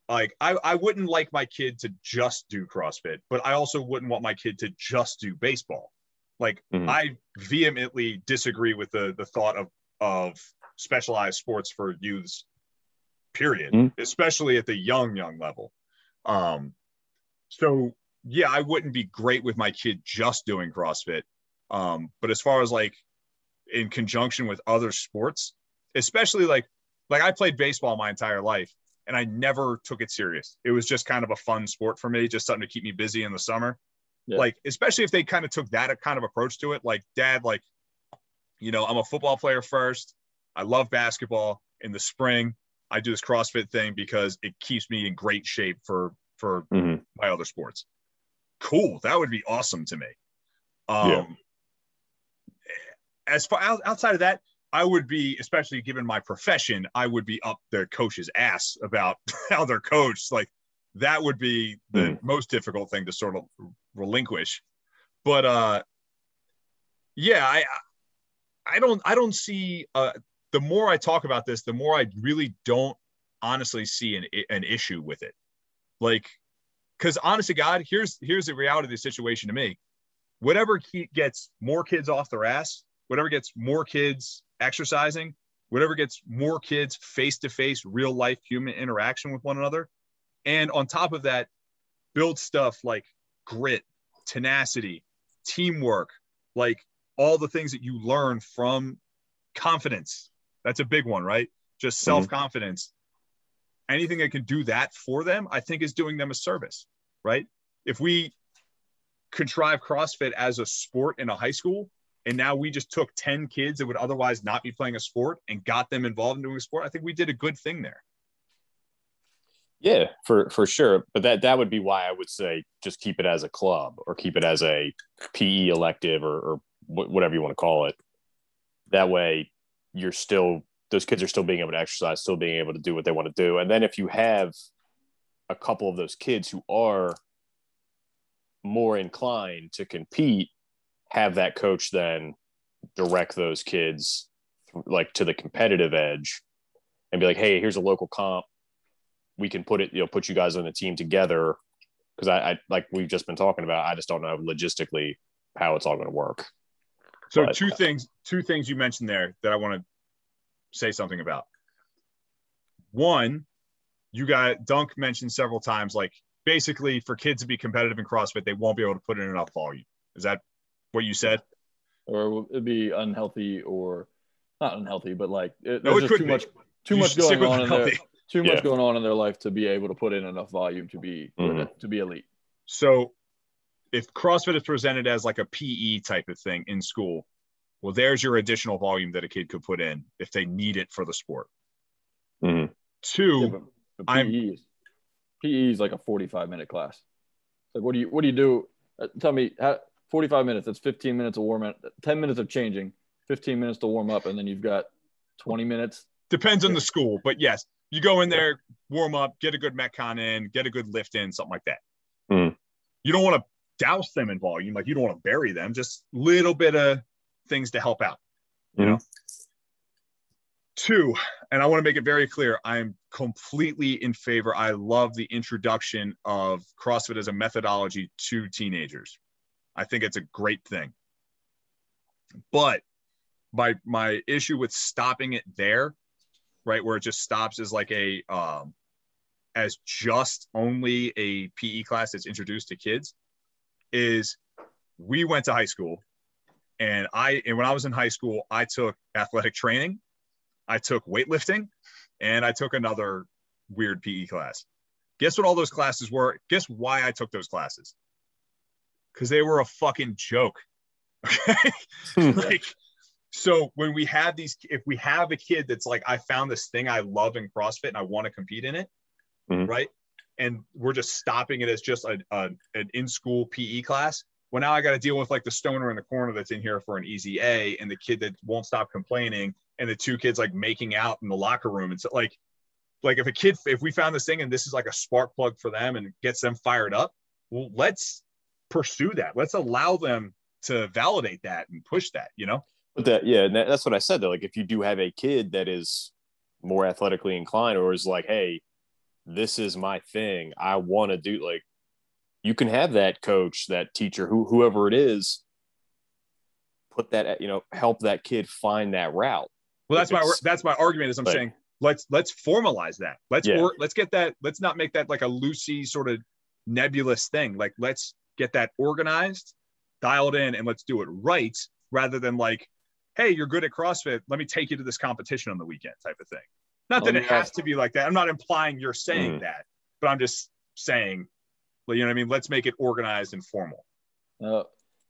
Like, I wouldn't like my kid to just do CrossFit, but I also wouldn't want my kid to just do baseball. Like, I vehemently disagree with the thought of specialized sports for youths, period, especially at the young level. So yeah, I wouldn't be great with my kid just doing CrossFit. But as far as like in conjunction with other sports, especially like I played baseball my entire life and I never took it serious. It was just kind of a fun sport for me, just something to keep me busy in the summer. Yeah. Like, especially if they kind of took that kind of approach to it, like, Dad, like, I'm a football player first. I love basketball. In the spring, I do this CrossFit thing because it keeps me in great shape for my other sports. Cool. That would be awesome to me. As far outside of that, I would be, especially given my profession, I would be up their coach's ass about how they're coached. Like, that would be the most difficult thing to sort of relinquish. But I don't see the more I talk about this, the more I really don't honestly see an issue with it. Like, because honest to God, here's the reality of the situation to me. Whatever gets more kids off their ass, whatever gets more kids exercising, whatever gets more kids face-to-face, real-life human interaction with one another, and on top of that, build stuff like grit, tenacity, teamwork, like all the things that you learn from confidence. That's a big one, right? Just self-confidence. Anything that can do that for them, I think, is doing them a service, right? If we contrive CrossFit as a sport in a high school, and now we just took 10 kids that would otherwise not be playing a sport and got them involved in doing a sport, I think we did a good thing there. Yeah, for sure. But that would be why I would say just keep it as a club or keep it as a PE elective or whatever you want to call it. That way those kids are still being able to exercise, still being able to do what they want to do. And then if you have a couple of those kids who are more inclined to compete, have that coach then direct those kids like to the competitive edge and be like, hey, here's a local comp. We can put you guys on the team together. Cause I like we've just been talking about, I just don't know logistically how it's all going to work. So two things you mentioned there that I want to say something about. One, Dunk mentioned several times, like, basically for kids to be competitive in CrossFit, they won't be able to put in enough volume. Is that what you said? Or it'd be unhealthy, or not unhealthy, but like there's just too much going on in there. too much going on in their life to be able to put in enough volume to be good, to be elite. So if CrossFit is presented as like a PE type of thing in school, well, there's your additional volume that a kid could put in if they need it for the sport. Two, PE is like a 45-minute class. Like, what do you do? Tell me, 45 minutes. That's 15 minutes of warm up, 10 minutes of changing, 15 minutes to warm up, and then you've got 20 minutes. Depends on the school, but yes, you go in there, warm up, get a good Metcon in, get a good lift in, something like that. You don't want to douse them in volume, like you don't want to bury them, just little bit of things to help out, you know. Two, and I want to make it very clear, I'm completely in favor. I love the introduction of CrossFit as a methodology to teenagers. I think it's a great thing. But my issue with stopping it there, right, where it just stops as like as just only a PE class that's introduced to kids, is we went to high school, and when I was in high school, I took athletic training, I took weightlifting, and I took another weird PE class. Guess what all those classes were? Guess why I took those classes? Because they were a fucking joke. Okay. Like, so when we have if we have a kid that's like, I found this thing I love in CrossFit and I want to compete in it, right? And we're just stopping it as just an in-school PE class. Well, now I got to deal with like the stoner in the corner that's in here for an easy A, and the kid that won't stop complaining, and the two kids like making out in the locker room. And so like if we found this thing and this is like a spark plug for them and gets them fired up, well, let's pursue that. Let's allow them to validate that and push that, you know? But that's what I said though. Like, if you do have a kid that is more athletically inclined, or is like, hey, this is my thing, I want to do, like, you can have that coach, that teacher, whoever it is, put that, help that kid find that route. Well, that's my argument, is I'm saying let's formalize that. Let's get that. Let's not make that like a loosey sort of nebulous thing. Like, let's get that organized, dialed in, and let's do it right, rather than like, hey, you're good at CrossFit, let me take you to this competition on the weekend type of thing. Not that it has to be like that. I'm not implying you're saying that, but I'm just saying, you know what I mean? Let's make it organized and formal.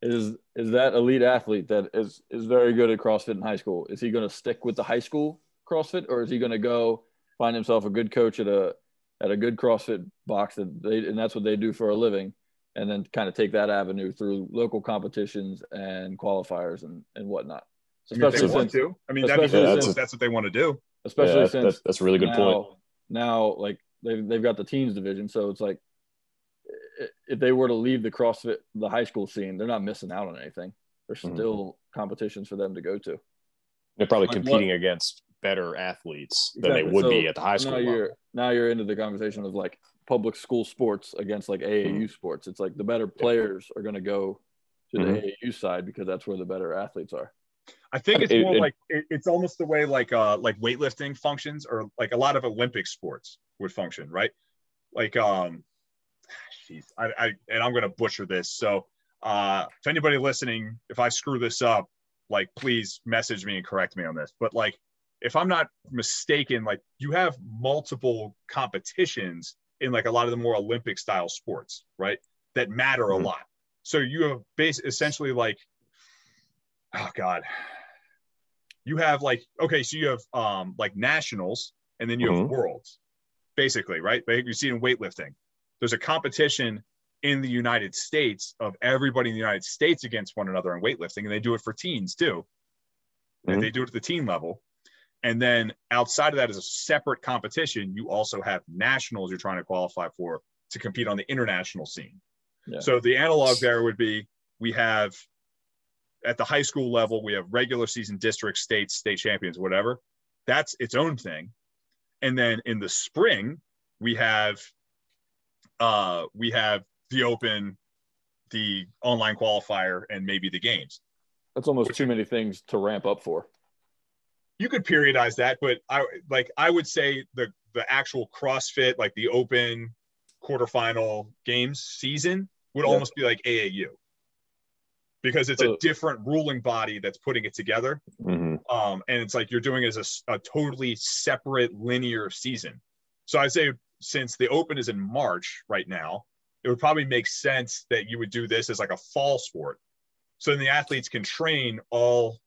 Is that elite athlete that is very good at CrossFit in high school, is he going to stick with the high school CrossFit, or is he going to go find himself a good coach at a good CrossFit box and that's what they do for a living, and then kind of take that avenue through local competitions and qualifiers and whatnot? Especially since that's what they want to do. Especially since that's a really good point. Now, like they've got the teens division, so it's like, if they were to leave the high school scene, they're not missing out on anything. There's still competitions for them to go to. They're probably competing against better athletes than they would be at the high school level. Now you're into the conversation of like public school sports against like AAU sports. It's like the better players are going to go to the AAU side because that's where the better athletes are. I think it's more like it's almost the way like weightlifting functions, or like a lot of Olympic sports would function, right? Like I'm going to butcher this. So if anybody listening, if I screw this up, like, please message me and correct me on this. But like, if I'm not mistaken, like, you have multiple competitions in like a lot of the more Olympic style sports, right, that matter a lot. So you have essentially like, oh God, you have like, okay, so you have like nationals, and then you have worlds, basically, right? You see in weightlifting, there's a competition in the United States of everybody in the United States against one another in weightlifting, and they do it for teens too. And they do it at the teen level. And then outside of that is a separate competition. You also have nationals you're trying to qualify for to compete on the international scene. Yeah. So the analog there would be, we have at the high school level, we have regular season districts, states, state champions, whatever. That's its own thing. And then in the spring, we have the open, the online qualifier, and maybe the games. That's almost too many things to ramp up for. You could periodize that, but I would say the actual CrossFit, like the open quarterfinal games season, would almost be like AAU, because it's a different ruling body that's putting it together. And it's like you're doing it as a totally separate linear season. So I'd say since the Open is in March right now, it would probably make sense that you would do this as like a fall sport. So then the athletes can train all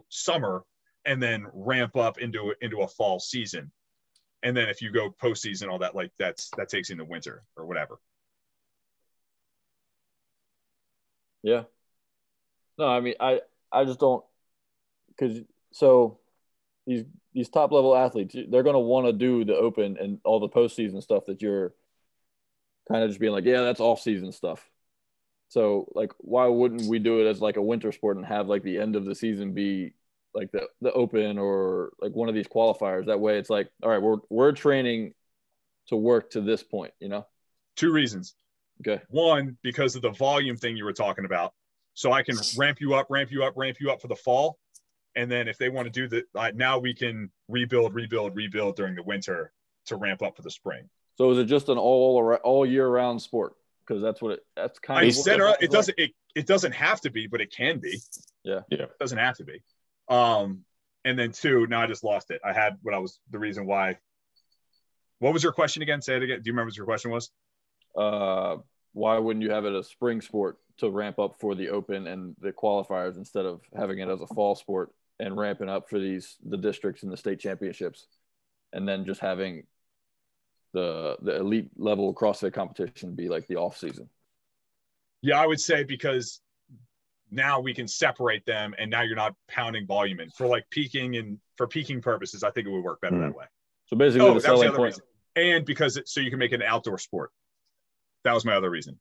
summer and then ramp up into a fall season. And then if you go postseason, all that, like that takes in the winter or whatever. Yeah. No, I mean, I just don't, because so these top level athletes, they're going to want to do the Open and all the postseason stuff that you're kind of just being like, yeah, that's off season stuff. So like, why wouldn't we do it as like a winter sport and have like the end of the season be like the Open or like one of these qualifiers? That way it's like, all right, we're training to work to this point, you know? 2 reasons. Okay. One, because of the volume thing you were talking about. So I can ramp you up for the fall. And then if they want to do now we can rebuild during the winter to ramp up for the spring. So is it just an all year round sport? Because that's kind of it doesn't have to be, but it can be. Yeah. It doesn't have to be. And then 2, now I just lost it. I had the reason why. What was your question again? Say it again. Do you remember what your question was? Why wouldn't you have it a spring sport to ramp up for the Open and the qualifiers instead of having it as a fall sport and ramping up for the districts and the state championships, and then just having the elite level CrossFit competition be like the off season? Yeah, I would say because now we can separate them, and now you're not pounding volume in for like peaking, and for peaking purposes, I think it would work better that way. So basically, the selling point, reason. And because so you can make it an outdoor sport. That was my other reason.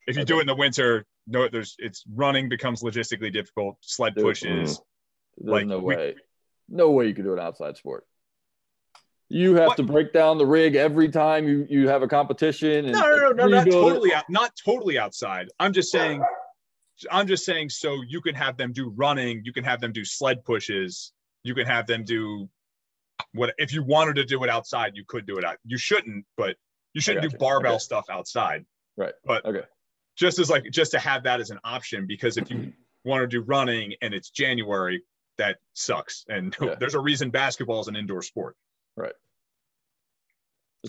If you do it in the winter, it's running becomes logistically difficult. Sled pushes. There's no way you could do an outside sport. You have to break down the rig every time you have a competition. And no, not totally outside. I'm just saying. So you can have them do running. You can have them do sled pushes. You can have them do what if you wanted to do it outside, you could do it out. You shouldn't, but you shouldn't do barbell stuff outside. Right. But just to have that as an option, because if you want to do running and it's January, that sucks. And there's a reason basketball is an indoor sport. Right.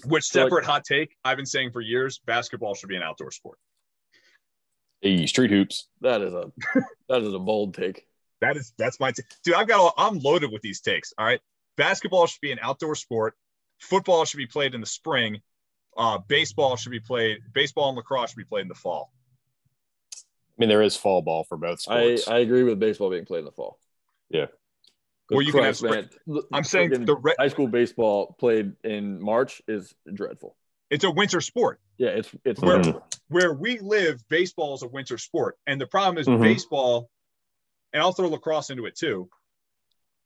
Which separate hot take, I've been saying for years, basketball should be an outdoor sport. Hey, street hoops. That is a bold take. That's my take. Dude, I'm loaded with these takes. All right. Basketball should be an outdoor sport. Football should be played in the spring. Baseball and lacrosse should be played in the fall. I mean, there is fall ball for both sports. I agree with baseball being played in the fall. Yeah. Or you can have spring. I'm saying high school baseball played in March is dreadful. It's a winter sport. Yeah, it's where we live. Baseball is a winter sport, and the problem is baseball, and I'll throw lacrosse into it too.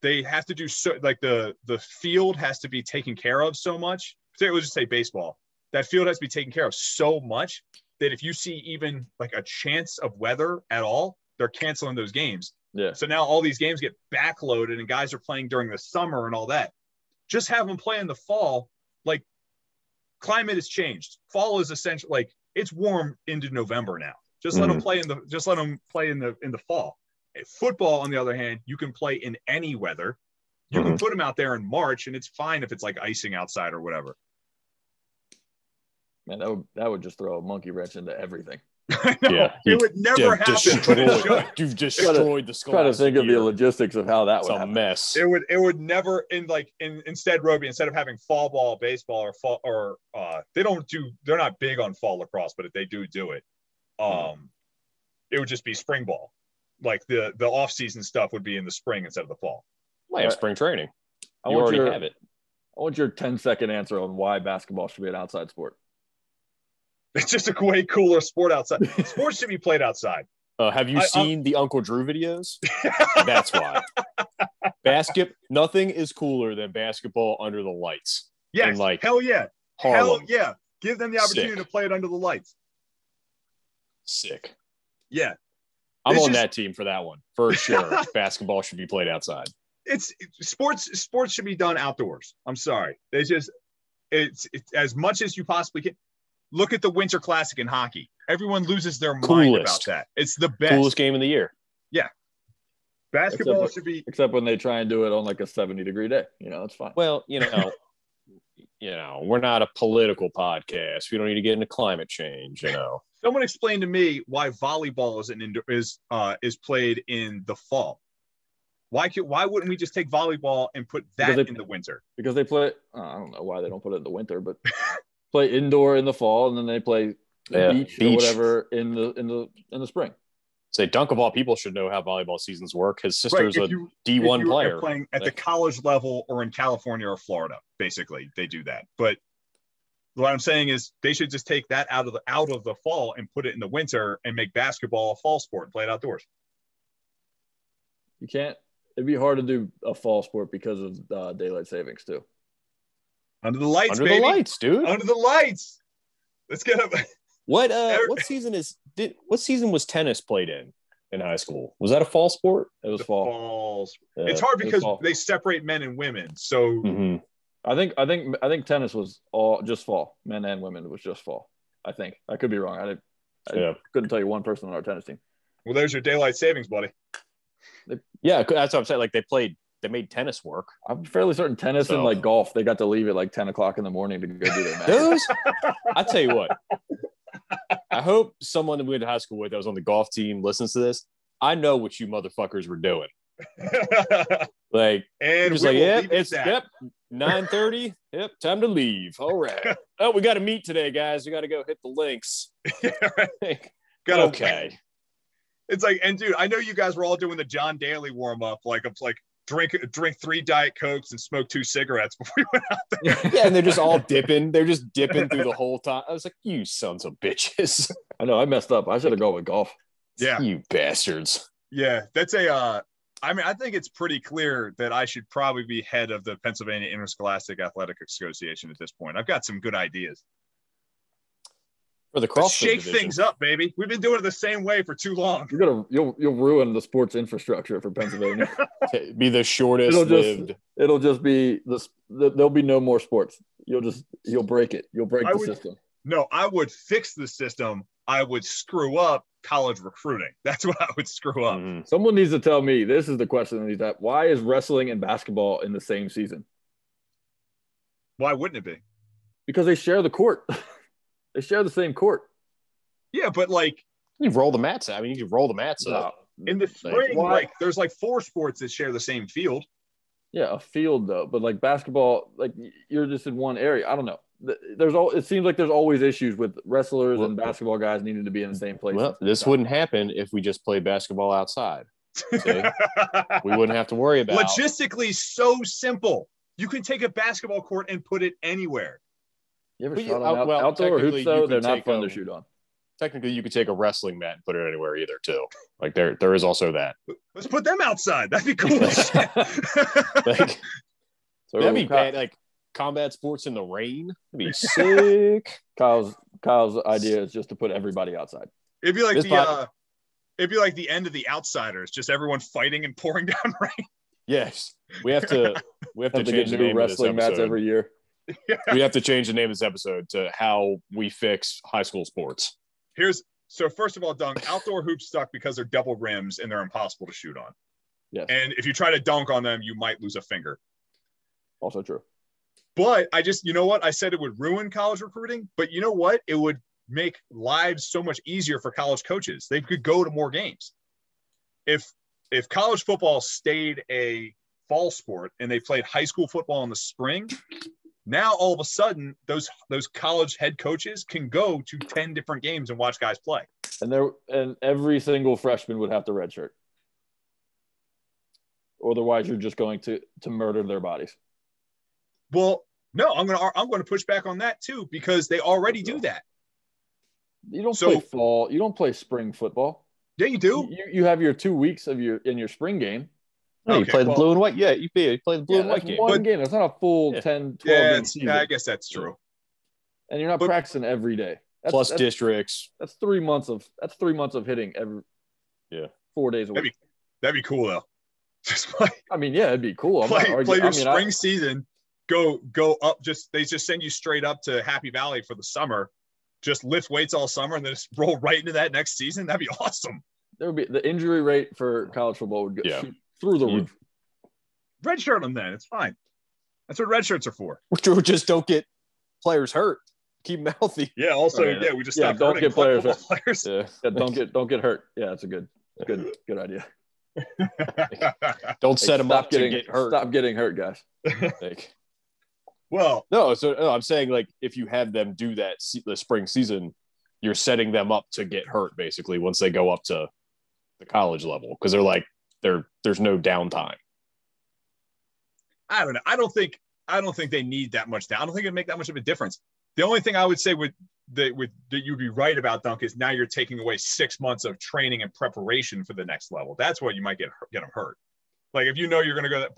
They have to do the field has to be taken care of so much. We'll just say baseball. That field has to be taken care of so much that if you see even like a chance of weather at all, they're canceling those games. Yeah. So now all these games get backloaded and guys are playing during the summer and all that. Just have them play in the fall. Like, climate has changed. Fall is essentially like it's warm into November now. Just let them play in the fall. Football, on the other hand, you can play in any weather. You can put them out there in March, and it's fine if it's like icing outside or whatever. Man, that would just throw a monkey wrench into everything. Yeah, it would never happen, but it should. You've destroyed the school. Try to think of the logistics of how that would happen. It's a mess. It would never instead, Roby, instead of having fall ball, baseball, or they're not big on fall lacrosse, but if they do it, it would just be spring ball. Like the off season stuff would be in the spring instead of the fall. Might have spring training. You already have it. I want your 10-second answer on why basketball should be an outside sport. It's just a way cooler sport outside. Sports should be played outside. Have you seen the Uncle Drew videos? That's why. Nothing is cooler than basketball under the lights. Yes, hell yeah. Harlem. Hell yeah. Give them the opportunity to play it under the lights. Sick. Yeah. I'm on that team for that one. For sure. Basketball should be played outside. It's sports should be done outdoors. I'm sorry. It's as much as you possibly can. Look at the Winter Classic in hockey. Everyone loses their mind about that. It's the best. Coolest game of the year. Yeah. Basketball should be. Except when they try and do it on like a 70-degree day. It's fine. Well, we're not a political podcast. We don't need to get into climate change, Someone explain to me why volleyball is played in the fall. Why wouldn't we just take volleyball and put that in the winter? Because they play. I don't know why they don't put it in the winter, but play indoor in the fall, and then they play beach or whatever in the spring. Say, Dunk of all people should know how volleyball seasons work. His sister's a D1 player. Playing at the college level or in California or Florida, basically, they do that. But what I'm saying is they should just take that out of the fall and put it in the winter and make basketball a fall sport and play it outdoors. You can't. It'd be hard to do a fall sport because of daylight savings too. Under the lights, baby. The lights, dude. Under the lights. Let's get up. What season was tennis played in high school? Was that a fall sport? It was fall. Yeah, it's hard because they separate men and women. So I think tennis was all just fall. Men and women was just fall. I think. I could be wrong. I couldn't tell you one person on our tennis team. Well, there's your daylight savings, buddy. Yeah, that's what I'm saying. Like they made tennis work. I'm fairly certain tennis and like golf, they got to leave at like 10 o'clock in the morning to go do their matches. Those, I tell you what, I hope someone that we went to high school with that was on the golf team listens to this. I know what you motherfuckers were doing. Like, and just like, it's 9:30. Yep, time to leave. All right. Oh, we got to meet today, guys. We got to go hit the links. Okay. It's like, and dude, I know you guys were all doing the John Daly warm up, like drink 3 Diet Cokes and smoke 2 cigarettes before we went out there. Yeah, and they're just all dipping. They're just dipping through the whole time. I was like, you sons of bitches. I know, I messed up. I should have gone with golf. Yeah, you bastards. Yeah, that's a. I mean, I think it's pretty clear that I should probably be head of the Pennsylvania Interscholastic Athletic Association at this point. I've got some good ideas. For the CrossFit shake division. Things up, baby. We've been doing it the same way for too long. You'll ruin the sports infrastructure for Pennsylvania. Be the shortest lived. It'll just be there'll be no more sports. You'll break it. You'll break the system. No, I would fix the system. I would screw up college recruiting. That's what I would screw up. Mm-hmm. Someone needs to tell me. This is the question that needs to happen. Why is wrestling and basketball in the same season? Why wouldn't it be? Because they share the court. They share the same court. Yeah, but like you roll the mats. I mean, you can roll the mats up. In the spring, there's like 4 sports that share the same field. Yeah, a field though. But like basketball, like you're just in one area. I don't know. It seems like there's always issues with wrestlers and basketball guys needing to be in the same place. Well, this wouldn't happen if we just played basketball outside. See? We wouldn't have to worry about it. Logistically, so simple. You can take a basketball court and put it anywhere. You ever shot on outdoor hoops, though? They're not fun to shoot on. Technically, you could take a wrestling mat and put it anywhere either, too. Like, there is also that. Let's put them outside. That'd be cool. That'd be bad. Like, combat sports in the rain. That'd be sick. Kyle's idea is just to put everybody outside. It'd be like the end of The Outsiders, just everyone fighting and pouring down rain. Yes. We have to change the name of this wrestling mats every year. Yeah. We have to change the name of this episode to How We Fix High School Sports. So first of all, Dunk, outdoor hoops suck because they're double rims and they're impossible to shoot on. Yes. And if you try to dunk on them, you might lose a finger. Also true. But you know what? I said it would ruin college recruiting, but you know what? It would make lives so much easier for college coaches. They could go to more games. If college football stayed a fall sport and they played high school football in the spring, now all of a sudden those college head coaches can go to 10 different games and watch guys play. And every single freshman would have to redshirt. Otherwise, you're just going to murder their bodies. Well, no, I'm going to push back on that too, because they already do that. You don't play fall. You don't play spring football. Yeah, you do. You have your 2 weeks in your spring game. No, you play the blue and white. Yeah, you play the blue and white game. One game. It's not a full 10, 12 game season. Yeah, I guess that's true. And you're not practicing every day. Plus districts. That's 3 months of hitting every 4 days a week. That'd be cool though. I mean, yeah, it'd be cool. Play your spring season. Go up. They just send you straight up to Happy Valley for the summer. Just lift weights all summer and then just roll right into that next season. That'd be awesome. There would be the injury rate for college football would go through the roof. Redshirt them then. It's fine. That's what red shirts are for. Which just don't get players hurt. Keep them healthy. Yeah. Also, we just stop don't get players hurt. Players. Yeah, don't get hurt. Yeah, that's a good idea. Don't set them up to get hurt. Stop getting hurt, guys. Well, no, I'm saying like if you have them do that the spring season, you're setting them up to get hurt basically once they go up to the college level because they're like there's no downtime. I don't know. I don't think they need that much down. I don't think it'd make that much of a difference. The only thing I would say that you'd be right about, Dunk, is now you're taking away 6 months of training and preparation for the next level. That's what you might get them hurt. Like if you know you're going to go that,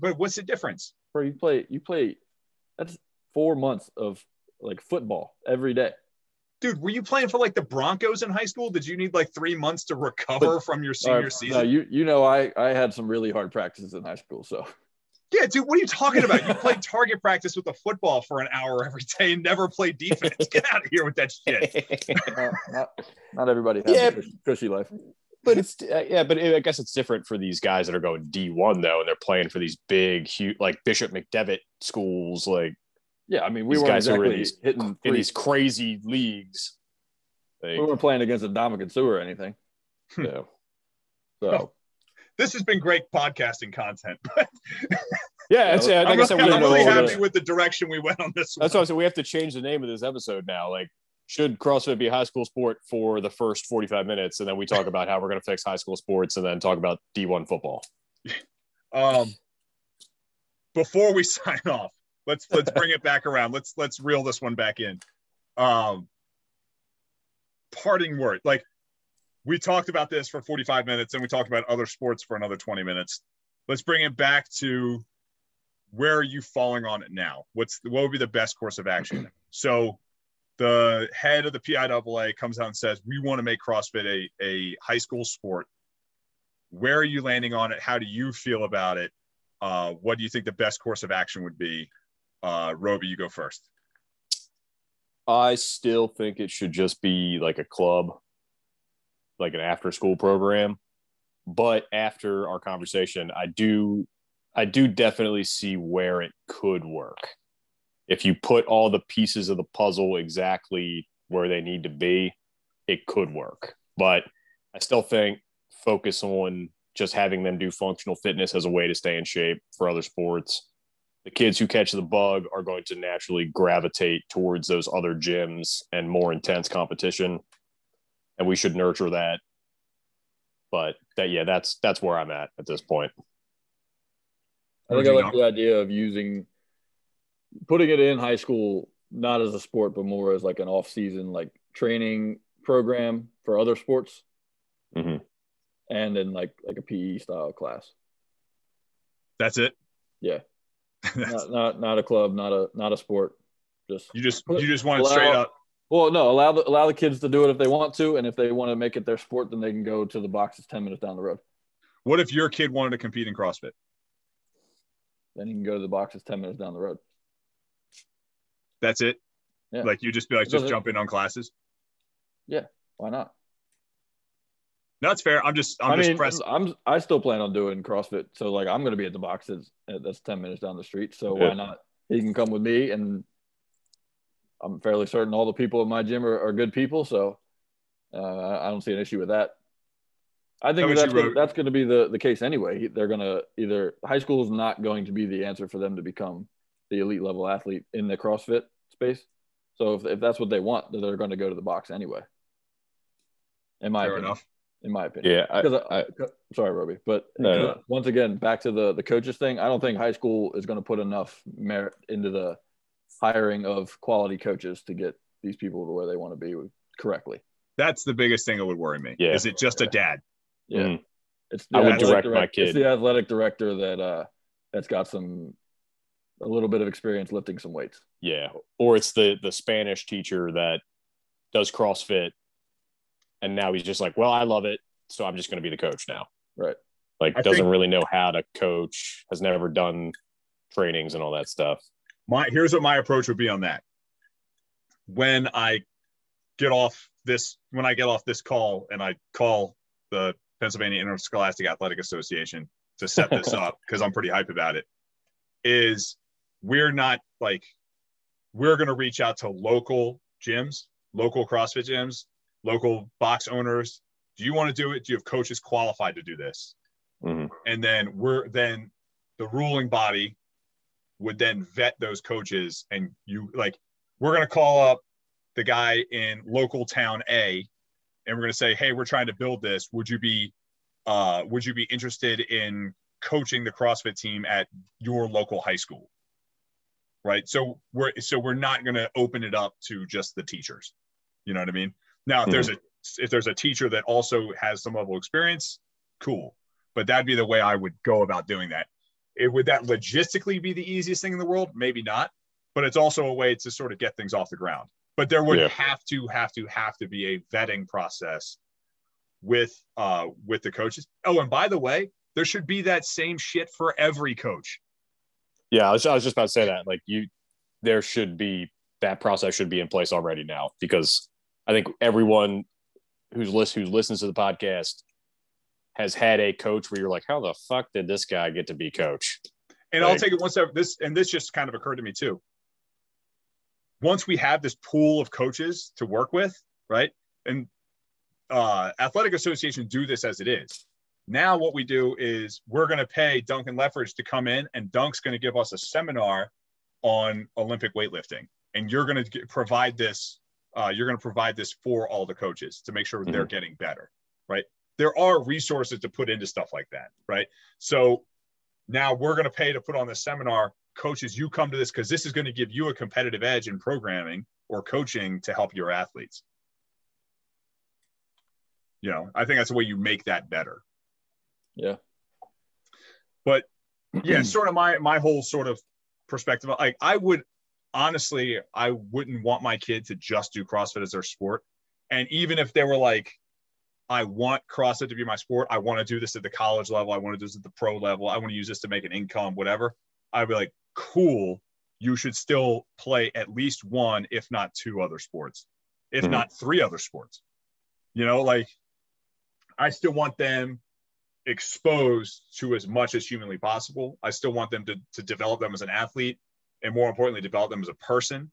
but what's the difference? Bro, you play. That's 4 months of like football every day. Dude, were you playing for like the Broncos in high school? Did you need like 3 months to recover from your senior season? No, I had some really hard practices in high school, so. Yeah, dude, what are you talking about? You played target practice with a football for an hour every day and never played defense. Get out of here with that shit. Not everybody has a cushy life. But I guess it's different for these guys that are going D1 though, and they're playing for these big, huge, like Bishop McDevitt schools. Like, yeah, I mean, we weren't exactly in these crazy leagues. We weren't playing against a Dominican Sue or anything. Yeah. So. Well, this has been great podcasting content. Yeah, I'm really happy with the direction we went on this one. That's why I said we have to change the name of this episode now. Like, should CrossFit be a high school sport for the first 45 minutes, and then we talk about how we're going to fix high school sports, and then talk about D1 football. Before we sign off, let's bring it back around. Let's reel this one back in. Parting word, like. We talked about this for 45 minutes and we talked about other sports for another 20 minutes. Let's bring it back to where are you falling on it now? What would be the best course of action? So the head of the PIAA comes out and says, we want to make CrossFit a high school sport. Where are you landing on it? How do you feel about it? What do you think the best course of action would be? Roby, you go first. I still think it should just be like a club, like an after school program. But after our conversation, I do definitely see where it could work. If you put all the pieces of the puzzle exactly where they need to be, it could work. But I still think focus on just having them do functional fitness as a way to stay in shape for other sports. The kids who catch the bug are going to naturally gravitate towards those other gyms and more intense competition. And we should nurture that. But that's where I'm at this point. I think I like the idea of putting it in high school, not as a sport, but more as like an off-season, like training program for other sports. Mm-hmm. And then like a PE style class. That's it. Yeah. not a club, not a sport. You just want it straight up. Well, no, allow the kids to do it if they want to, and if they want to make it their sport, then they can go to the boxes 10 minutes down the road. What if your kid wanted to compete in CrossFit? Then you can go to the boxes 10 minutes down the road. That's it? Yeah. Like you just be like, just jump in on classes? Yeah, why not? No, it's fair. I still plan on doing CrossFit, so like I'm going to be at the boxes. That's 10 minutes down the street, so why not? He can come with me, and I'm fairly certain all the people in my gym are good people, so I don't see an issue with that. I think that's going to be the case anyway. They're going to either high school is not going to be the answer for them to become the elite level athlete in the CrossFit space. So if that's what they want, then they're going to go to the box anyway. In my opinion. In my opinion. Yeah. Sorry, Roby. But once again, back to the coaches thing, I don't think high school is going to put enough merit into the hiring of quality coaches to get these people to where they want to be correctly. That's the biggest thing that would worry me. Yeah. Is it just a dad? Yeah. Mm-hmm. I would direct my kid. It's the athletic director that's got a little bit of experience lifting some weights. Yeah. Or it's the Spanish teacher that does CrossFit. And now he's just like, well, I love it, so I'm just going to be the coach now. Right. Like, doesn't really know how to coach, has never done trainings and all that stuff. Here's what my approach would be on that. When I get off this call and I call the Pennsylvania Interscholastic Athletic Association to set this up, because I'm pretty hype about it, is we're going to reach out to local gyms, local CrossFit gyms, local box owners. Do you want to do it? Do you have coaches qualified to do this? Mm-hmm. And then the ruling body would then vet those coaches, and we're going to call up the guy in local town A, and we're going to say, hey, we're trying to build this. Would you be interested in coaching the CrossFit team at your local high school? Right. So we're not going to open it up to just the teachers. You know what I mean? Now, if there's a teacher that also has some level of experience, cool. But that'd be the way I would go about doing that. Would that logistically be the easiest thing in the world? Maybe not, but it's also a way to sort of get things off the ground. But there would have to be a vetting process with the coaches. Oh, and by the way, there should be that same shit for every coach. Yeah, I was just about to say that. That process should be in place already now, because I think everyone who listens to the podcast has had a coach where you're like, how the fuck did this guy get to be coach? And I'll take it one step. This just kind of occurred to me too. Once we have this pool of coaches to work with, right? And athletic associations do this as it is. Now what we do is we're going to pay Duncan Leffridge to come in, and Dunk's going to give us a seminar on Olympic weightlifting. And you're going to provide this. You're going to provide this for all the coaches to make sure they're getting better, right? There are resources to put into stuff like that, right? So now we're going to pay to put on this seminar. Coaches, you come to this because this is going to give you a competitive edge in programming or coaching to help your athletes. You know, I think that's the way you make that better. Yeah. But yeah, sort of my whole sort of perspective. Like, I wouldn't want my kid to just do CrossFit as their sport. And even if they were like, I want CrossFit to be my sport, I want to do this at the college level, I want to do this at the pro level, I want to use this to make an income, whatever, I'd be like, cool, you should still play at least one, if not two other sports, if not three other sports. You know, like, I still want them exposed to as much as humanly possible. I still want them to develop them as an athlete, and more importantly, develop them as a person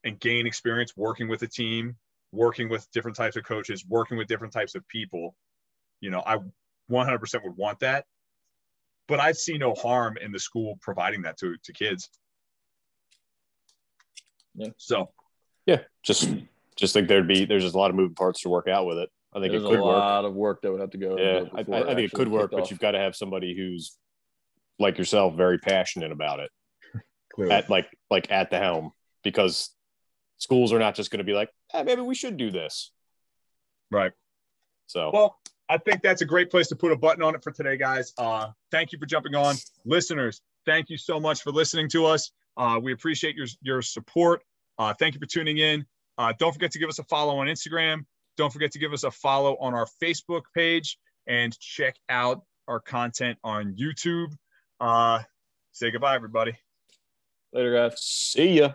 and gain experience working with a team, working with different types of coaches, working with different types of people. You know, I 100% would want that, but I see no harm in the school providing that to kids. Yeah. So, yeah, just think there's just a lot of moving parts to work out with it. I think there's it could work. a lot of work that would have to go. Yeah, I think it could work, but you've got to have somebody who's like yourself, very passionate about it. At at the helm, because schools are not just going to be like, maybe we should do this. Right. So, well, I think that's a great place to put a button on it for today, guys. Thank you for jumping on. Listeners, thank you so much for listening to us. We appreciate your support. Thank you for tuning in. Don't forget to give us a follow on Instagram. Don't forget to give us a follow on our Facebook page, and check out our content on YouTube. Say goodbye, everybody. Later, guys. See ya.